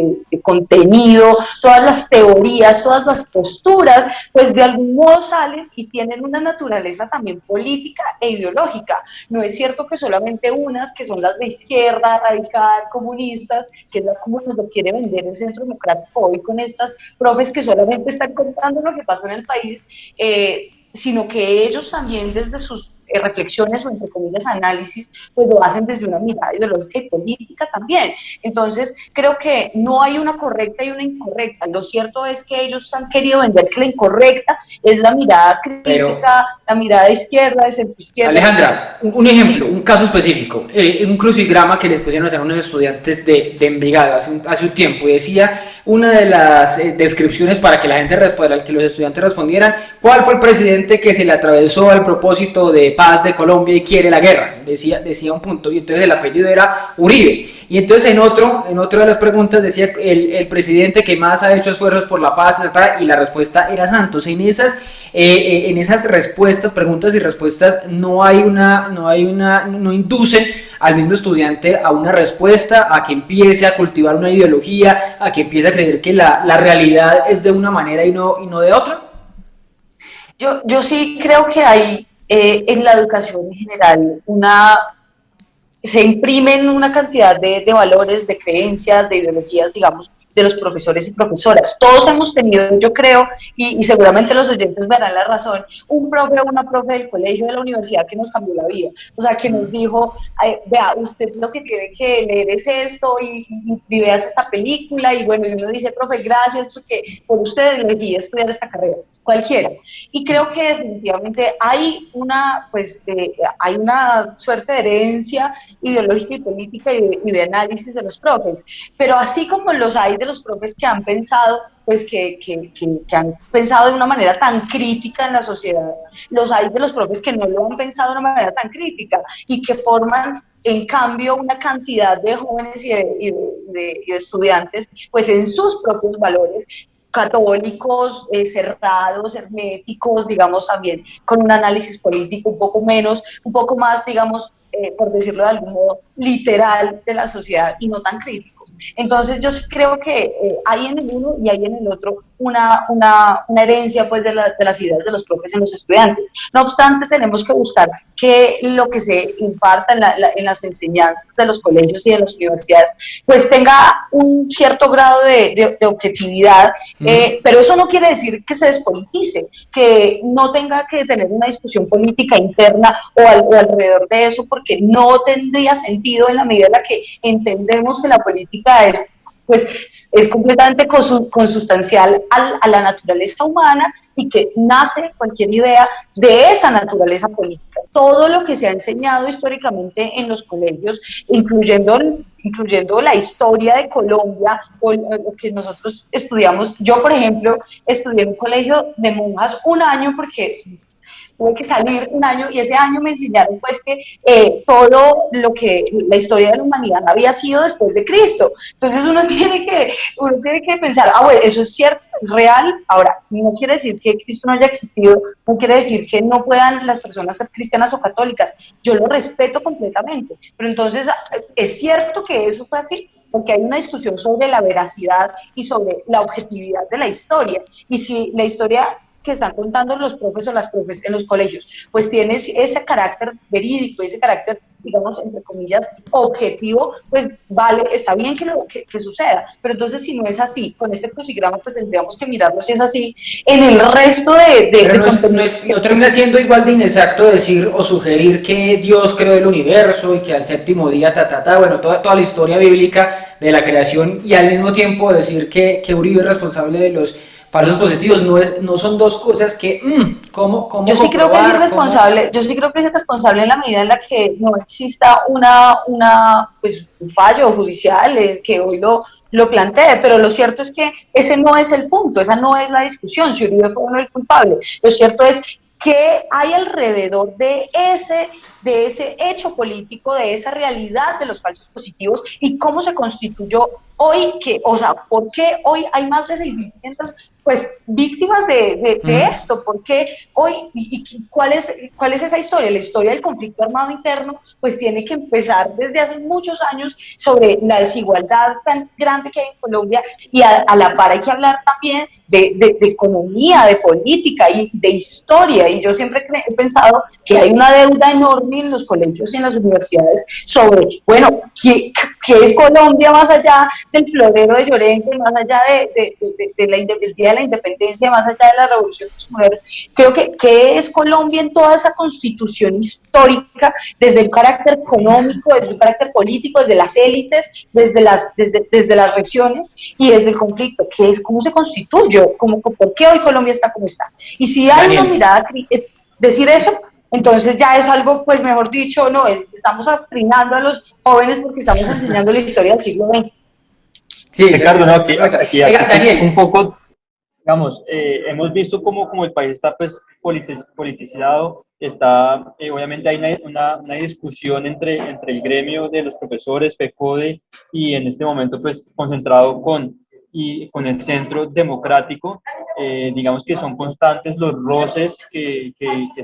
contenido, todas las teorías, todas las posturas, pues de algún modo salen y tienen una naturaleza también política e ideológica. No es cierto que solamente unas, que son las de izquierda, radical, comunistas, que es como nos lo quiere vender el Centro Democrático hoy con estas profes que solamente están contando lo que pasa en el país, sino que ellos también desde sus reflexiones o entre comillas análisis, pues lo hacen desde una mirada ideológica y política también. Entonces creo que no hay una correcta y una incorrecta. Lo cierto es que ellos han querido vender que la incorrecta es la mirada crítica, la mirada izquierda, de centro izquierda. Alejandra, un ejemplo, sí, un caso específico, un crucigrama que les pusieron a hacer a unos estudiantes de Envigado hace un tiempo, y decía una de las descripciones para que la gente respondiera, que los estudiantes respondieran, ¿cuál fue el presidente que se le atravesó al propósito de paz de Colombia y quiere la guerra? Decía un punto, y entonces el apellido era Uribe. Y entonces en otro de las preguntas decía el presidente que más ha hecho esfuerzos por la paz, etc., y la respuesta era Santos. En esas respuestas, preguntas y respuestas, no inducen al mismo estudiante a una respuesta, a que empiece a cultivar una ideología, a que empiece a creer que la realidad es de una manera y no de otra. Yo sí creo que hay en la educación en general se imprimen una cantidad de valores, de creencias, de ideologías, digamos, de los profesores y profesoras. Todos hemos tenido, yo creo, y seguramente los oyentes verán la razón, un profe o una profe del colegio, de la universidad, que nos cambió la vida. O sea, que nos dijo, vea, usted lo que tiene que leer es esto y veas esta película, y bueno, y uno dice, profe, gracias, porque por usted elegí estudiar esta carrera, cualquiera. Y creo que definitivamente hay una suerte de herencia ideológica y política y de análisis de los profes, pero así como los hay de los profes que han pensado, pues que han pensado de una manera tan crítica en la sociedad, los hay de los profes que no lo han pensado de una manera tan crítica y que forman en cambio una cantidad de jóvenes y de estudiantes pues en sus propios valores, católicos, cerrados, herméticos, digamos, también con un análisis político un poco más, digamos, por decirlo de algún modo, literal de la sociedad y no tan crítico. Entonces yo creo que hay en el uno y hay en el otro una herencia pues de las ideas de los profes en los estudiantes. No obstante, tenemos que buscar que lo que se imparta en las enseñanzas de los colegios y de las universidades pues tenga un cierto grado de objetividad, pero eso no quiere decir que se despolitice, que no tenga que tener una discusión política interna o alrededor de eso, porque no tendría sentido en la medida en la que entendemos que la política es completamente consustancial a la naturaleza humana y que nace cualquier idea de esa naturaleza política. Todo lo que se ha enseñado históricamente en los colegios, incluyendo la historia de Colombia o lo que nosotros estudiamos. Yo, por ejemplo, estudié en un colegio de monjas un año porque tuve que salir un año y ese año me enseñaron pues que todo lo que la historia de la humanidad había sido después de Cristo. Entonces uno tiene que pensar, bueno, eso es cierto, es real. Ahora, no quiere decir que Cristo no haya existido, no quiere decir que no puedan las personas ser cristianas o católicas. Yo lo respeto completamente, pero entonces es cierto que eso fue así, porque hay una discusión sobre la veracidad y sobre la objetividad de la historia. Y si la historia que están contando los profes o las profes en los colegios, pues tiene ese carácter verídico, ese carácter, digamos, entre comillas, objetivo, pues vale, está bien que suceda, pero entonces si no es así, con este crucigrama, pues tendríamos que mirarlo si es así, en el resto no termina siendo igual de inexacto decir o sugerir que Dios creó el universo y que al séptimo día, bueno, toda la historia bíblica de la creación, y al mismo tiempo decir que Uribe es responsable de los falsos positivos. No son dos cosas que ¿cómo yo sí creo que es irresponsable. Yo sí creo que es irresponsable en la medida en la que no exista pues un fallo judicial que hoy lo plantee, pero lo cierto es que ese no es el punto, esa no es la discusión, si Uribe fue o no el culpable. Lo cierto es qué hay alrededor de ese hecho político, de esa realidad de los falsos positivos y cómo se constituyó hoy, ¿por qué hoy hay más de 6.500 pues, víctimas de esto? ¿Por qué hoy? ¿Y cuál es esa historia? La historia del conflicto armado interno pues tiene que empezar desde hace muchos años sobre la desigualdad tan grande que hay en Colombia, y a la par hay que hablar también de economía, de política y de historia, y yo siempre he pensado que hay una deuda enorme en los colegios y en las universidades sobre, bueno, ¿qué es Colombia más allá del florero de Llorente, más allá del Día de la Independencia, más allá de la Revolución de las Mujeres? Creo que ¿qué es Colombia en toda esa constitución histórica, desde el carácter económico, desde el carácter político, desde las élites, desde las regiones y desde el conflicto? ¿Qué es? ¿Cómo se constituyó? ¿Por qué hoy Colombia está como está? Y si hay una mirada, decir eso, entonces ya es algo, pues mejor dicho, estamos adoctrinando a los jóvenes porque estamos enseñando la historia del siglo XX. Sí, Ricardo, no, aquí Daniel. un poco, digamos, hemos visto como el país está pues politicizado, está, obviamente hay una discusión entre el gremio de los profesores, FECODE, y en este momento pues concentrado con el centro democrático. Digamos que son constantes los roces que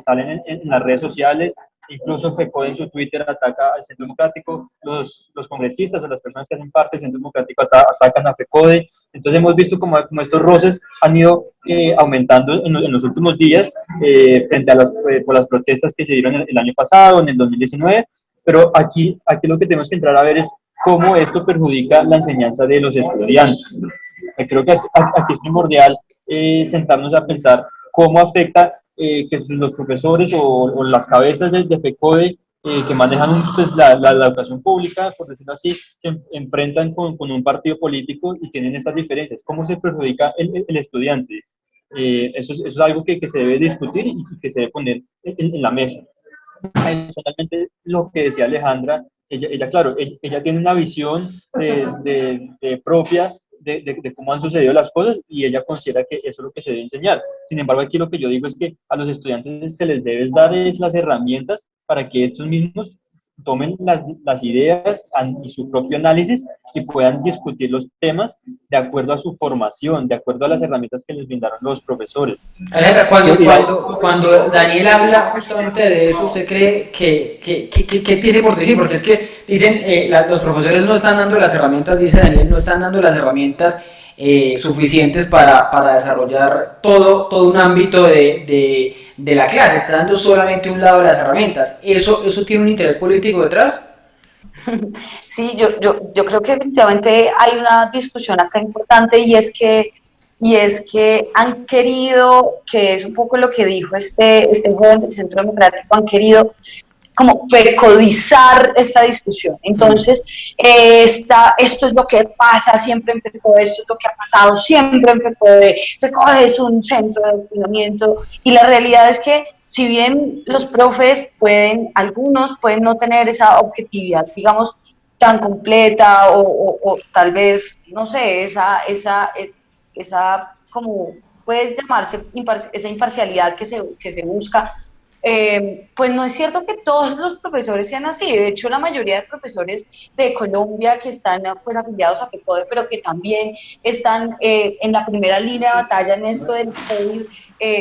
salen en las redes sociales. Incluso FECODE en su Twitter ataca al Centro Democrático, los congresistas o las personas que hacen parte del Centro Democrático atacan a FECODE. Entonces hemos visto como estos roces han ido aumentando en los últimos días frente a por las protestas que se dieron el año pasado, en el 2019, pero aquí lo que tenemos que entrar a ver es cómo esto perjudica la enseñanza de los estudiantes. Creo que aquí es primordial sentarnos a pensar cómo afecta que los profesores o las cabezas de FECODE que manejan pues, la educación pública, por decirlo así, se enfrentan con un partido político y tienen estas diferencias. ¿Cómo se perjudica el estudiante? Eso es algo que se debe discutir y que se debe poner en la mesa. Personalmente, lo que decía Alejandra, claro, ella tiene una visión propia de cómo han sucedido las cosas y ella considera que eso es lo que se debe enseñar. Sin embargo, aquí lo que yo digo es que a los estudiantes se les debe dar las herramientas para que estos mismos tomen las ideas y su propio análisis y puedan discutir los temas de acuerdo a su formación, de acuerdo a las herramientas que les brindaron los profesores. Alejandra, cuando Daniel habla justamente de eso, ¿usted cree que tiene por decir? Porque es que dicen, los profesores no están dando las herramientas, dice Daniel, no están dando las herramientas suficientes para desarrollar todo un ámbito de la clase, está dando solamente un lado de las herramientas. ¿Eso tiene un interés político detrás? Sí, yo creo que efectivamente hay una discusión acá importante y es que han querido, que es un poco lo que dijo este joven del Centro Democrático, han querido como fecodizar esta discusión. Entonces, esto es lo que pasa siempre en FECODE, esto es lo que ha pasado siempre en FECODE, FECODE es un centro de adoctrinamiento, y la realidad es que si bien los profes algunos pueden no tener esa objetividad, digamos, tan completa o tal vez, no sé, esa como puede llamarse esa imparcialidad que se busca, pues no es cierto que todos los profesores sean así. De hecho, la mayoría de profesores de Colombia que están pues afiliados a FECODE, pero que también están en la primera línea de batalla en esto del COVID,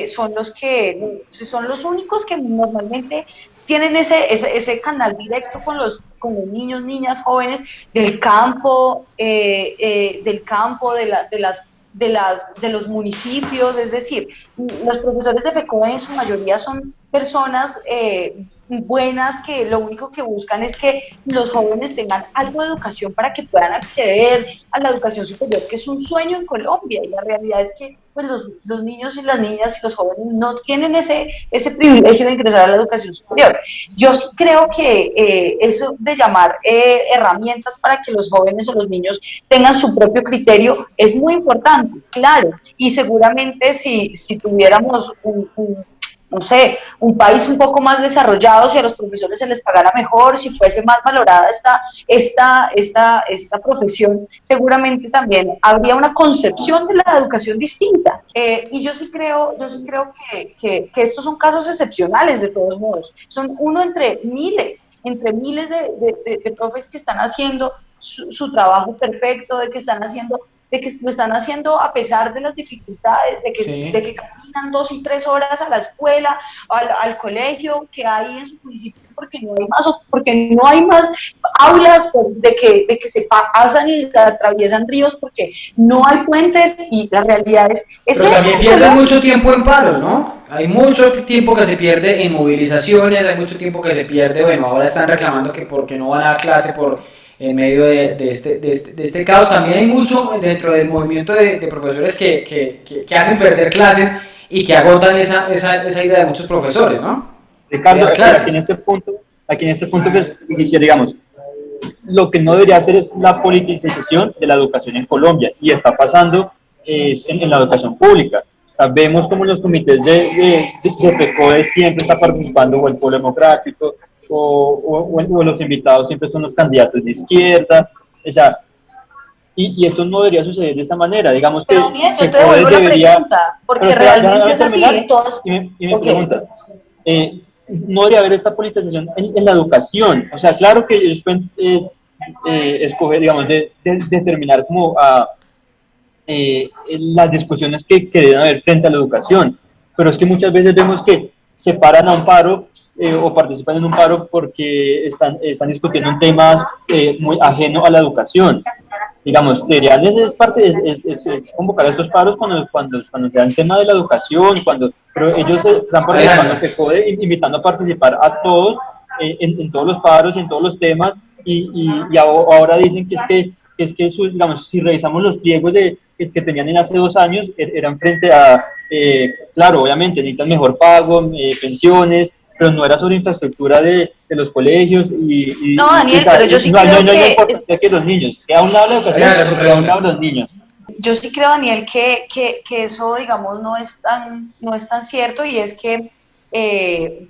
son los únicos que normalmente tienen ese canal directo con los niños, niñas, jóvenes del campo, de los municipios. Es decir, los profesores de FECODE en su mayoría son personas buenas que lo único que buscan es que los jóvenes tengan algo de educación para que puedan acceder a la educación superior, que es un sueño en Colombia, y la realidad es que pues, los niños y las niñas y los jóvenes no tienen ese privilegio de ingresar a la educación superior. Yo sí creo que eso de llamar herramientas para que los jóvenes o los niños tengan su propio criterio es muy importante, claro, y seguramente si tuviéramos no sé, un país un poco más desarrollado, si a los profesores se les pagara mejor, si fuese más valorada esta profesión, seguramente también habría una concepción de la educación distinta. Y yo sí creo que estos son casos excepcionales de todos modos. Son uno entre miles de profes que están haciendo su trabajo perfecto, de que lo están haciendo a pesar de las dificultades, de que caminan 2 y 3 horas a la escuela, al colegio que hay en su municipio, porque no hay más aulas, de que se pasan y atraviesan ríos, porque no hay puentes, y la realidad es pero también pierden mucho tiempo en paros, ¿no? Hay mucho tiempo que se pierde en movilizaciones, hay mucho tiempo que se pierde, bueno, ahora están reclamando que porque no van a clase en medio de este caos. También hay mucho dentro del movimiento de profesores que hacen perder clases y que agotan esa idea de muchos profesores, ¿no? Ricardo, aquí en este punto que quisiera, digamos, lo que no debería hacer es la politización de la educación en Colombia, y está pasando en la educación pública. O sea, vemos como los comités de FECODE siempre está participando o el Polo Democrático, o los invitados siempre son los candidatos de izquierda. O sea, y esto no debería suceder de esta manera. Digamos Pero que Daniel, yo te FECODE devuelvo la debería... pregunta, porque Pero espera, realmente déjame es así, terminar todos... y me Ok. pregunta, no debería haber esta politización en la educación. O sea, claro que ellos pueden escoger, digamos, determinar como las discusiones que deben haber frente a la educación, pero es que muchas veces vemos que se paran a un paro o participan en un paro porque están discutiendo un tema muy ajeno a la educación. Digamos, deberían es convocar estos paros cuando sea el tema de la educación, pero ellos están participando en FECODE, invitando a participar a todos en todos los paros, en todos los temas, y ahora dicen que digamos, si revisamos los pliegos que tenían en hace 2 años, eran frente a, claro, obviamente necesitan mejor pago, pensiones, pero no era sobre infraestructura de los colegios No, Daniel, pero yo sí no, creo no, no, que... importancia que los niños, que a un lado la educación, pero a un lado los niños. Yo sí creo, Daniel, que eso, digamos, no es tan cierto, y es que,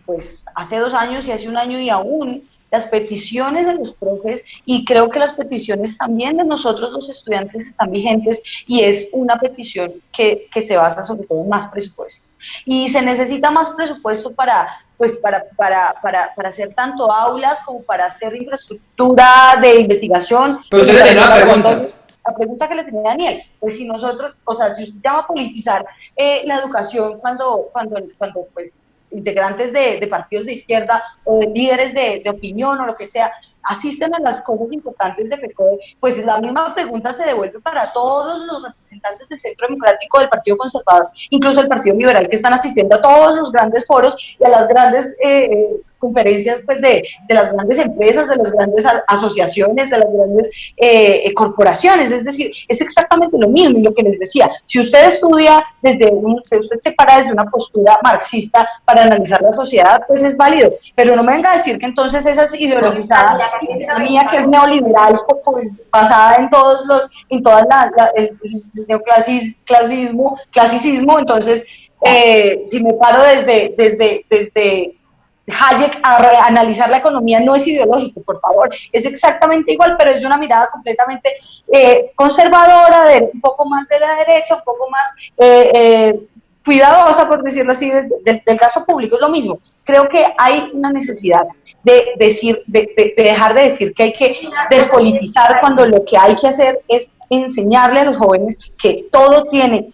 pues, hace 2 años y hace un año y aún las peticiones de los profes, y creo que las peticiones también de nosotros los estudiantes están vigentes, y es una petición que se basa sobre todo en más presupuesto. Y se necesita más presupuesto para hacer tanto aulas como para hacer infraestructura de investigación. Pero usted le tenía una pregunta. La pregunta que le tenía a Daniel, pues si nosotros, o sea, si usted llama a politizar la educación cuando pues integrantes de partidos de izquierda o de líderes de opinión o lo que sea, asisten a las cosas importantes de FECODE, pues la misma pregunta se devuelve para todos los representantes del Centro Democrático, del Partido Conservador, incluso el Partido Liberal, que están asistiendo a todos los grandes foros y a las grandes conferencias, pues de las grandes empresas, de las grandes asociaciones, de las grandes corporaciones. Es decir, es exactamente lo mismo. Y lo que les decía, si usted estudia si usted se para desde una postura marxista para analizar la sociedad, pues es válido, pero no me venga a decir que entonces esa es ideologizada mía, que es neoliberal, pues basada en el clasicismo. Entonces, si me paro desde Hayek a analizar la economía, no es ideológico, por favor, es exactamente igual, pero es de una mirada completamente conservadora, un poco más de la derecha, un poco más cuidadosa, por decirlo así, del caso público. Es lo mismo. Creo que hay una necesidad de dejar de decir que hay que despolitizar, cuando lo que hay que hacer es enseñarle a los jóvenes que todo tiene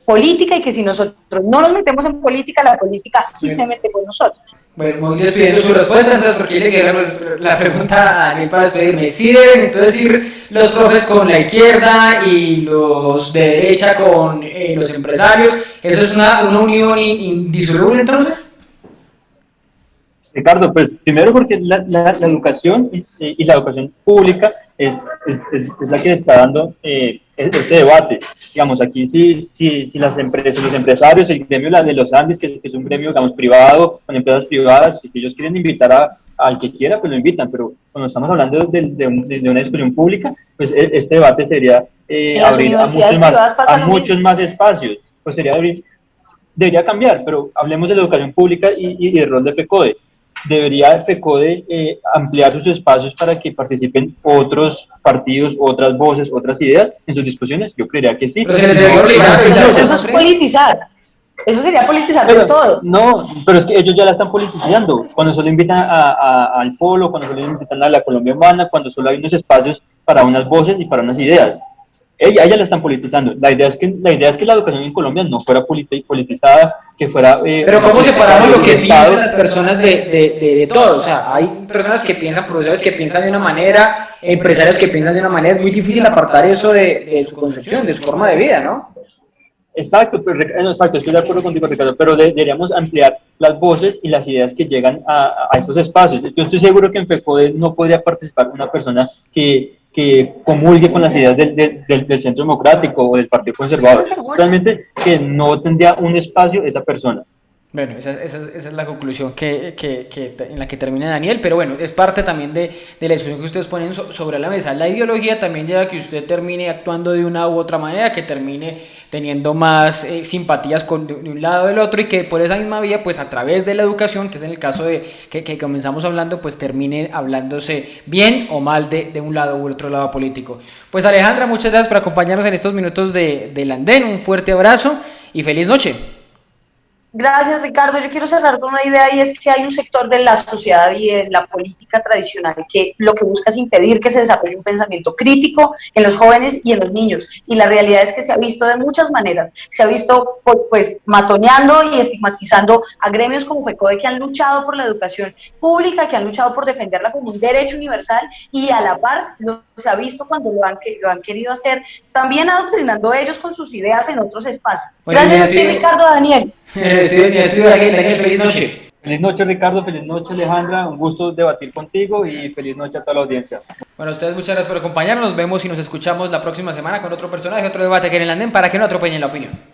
política, y que si nosotros no nos metemos en política, la política sí se mete con nosotros. Bueno, voy despidiendo su respuesta, entonces, porque le quedé la pregunta a Daniel para despedirme. ¿Sí deben entonces ir los profes con la izquierda y los de derecha con los empresarios? ¿Eso es una unión indisoluble entonces? Ricardo, pues primero porque la educación y la educación pública es la que está dando este debate. Digamos, aquí si las empresas, los empresarios, el gremio de los Andes, que es un gremio, digamos, privado, con empresas privadas, si ellos quieren invitar al que quiera, pues lo invitan, pero cuando estamos hablando de una discusión pública, pues este debate sería abrir a muchos más espacios, pues debería cambiar, pero hablemos de la educación pública y el rol de FECODE. ¿Debería FECODE ampliar sus espacios para que participen otros partidos, otras voces, otras ideas en sus discusiones? Yo creería que sí. Pero se les debería obligar a eso es politizar. Eso sería politizar de todo. No, pero es que ellos ya la están politizando. Cuando solo invitan al Polo, cuando solo invitan a la Colombia Humana, cuando solo hay unos espacios para unas voces y para unas ideas. Ella la están politizando. La idea es que la educación en Colombia no fuera politizada, que fuera... pero ¿cómo separamos lo que piensan las personas de todo? O sea, hay personas que piensan, profesores que piensan de una manera, empresarios que piensan de una manera. Es muy difícil apartar eso de su concepción, de su forma de vida, ¿no? Exacto, estoy de acuerdo contigo, Ricardo, pero deberíamos ampliar las voces y las ideas que llegan a estos espacios. Yo estoy seguro que en FECODE no podría participar una persona que comulgue con las ideas del Centro Democrático o del Partido Conservador. Realmente que no tendría un espacio esa persona. Bueno, esa es la conclusión en la que termina Daniel, pero bueno, es parte también de la discusión que ustedes ponen sobre la mesa. La ideología también lleva a que usted termine actuando de una u otra manera, que termine teniendo más simpatías de un lado o del otro, y que por esa misma vía, pues a través de la educación, que es en el caso de que comenzamos hablando, pues termine hablándose bien o mal de un lado u otro lado político. Pues Alejandra, muchas gracias por acompañarnos en estos minutos del andén, un fuerte abrazo y feliz noche. Gracias, Ricardo. Yo quiero cerrar con una idea, y es que hay un sector de la sociedad y de la política tradicional que lo que busca es impedir que se desarrolle un pensamiento crítico en los jóvenes y en los niños. Y la realidad es que se ha visto de muchas maneras. Se ha visto pues matoneando y estigmatizando a gremios como FECODE, que han luchado por la educación pública, que han luchado por defenderla como un derecho universal, y a la par se ha visto cuando lo han querido hacer, también adoctrinando a ellos con sus ideas en otros espacios. Bueno, gracias a ti, Ricardo, Daniel. Me despido, Daniel, feliz noche. Feliz noche, Ricardo, feliz noche, Alejandra, un gusto debatir contigo y feliz noche a toda la audiencia. Bueno, a ustedes muchas gracias por acompañarnos, nos vemos y nos escuchamos la próxima semana con otro personaje, otro debate aquí en el andén, para que no atropellen la opinión.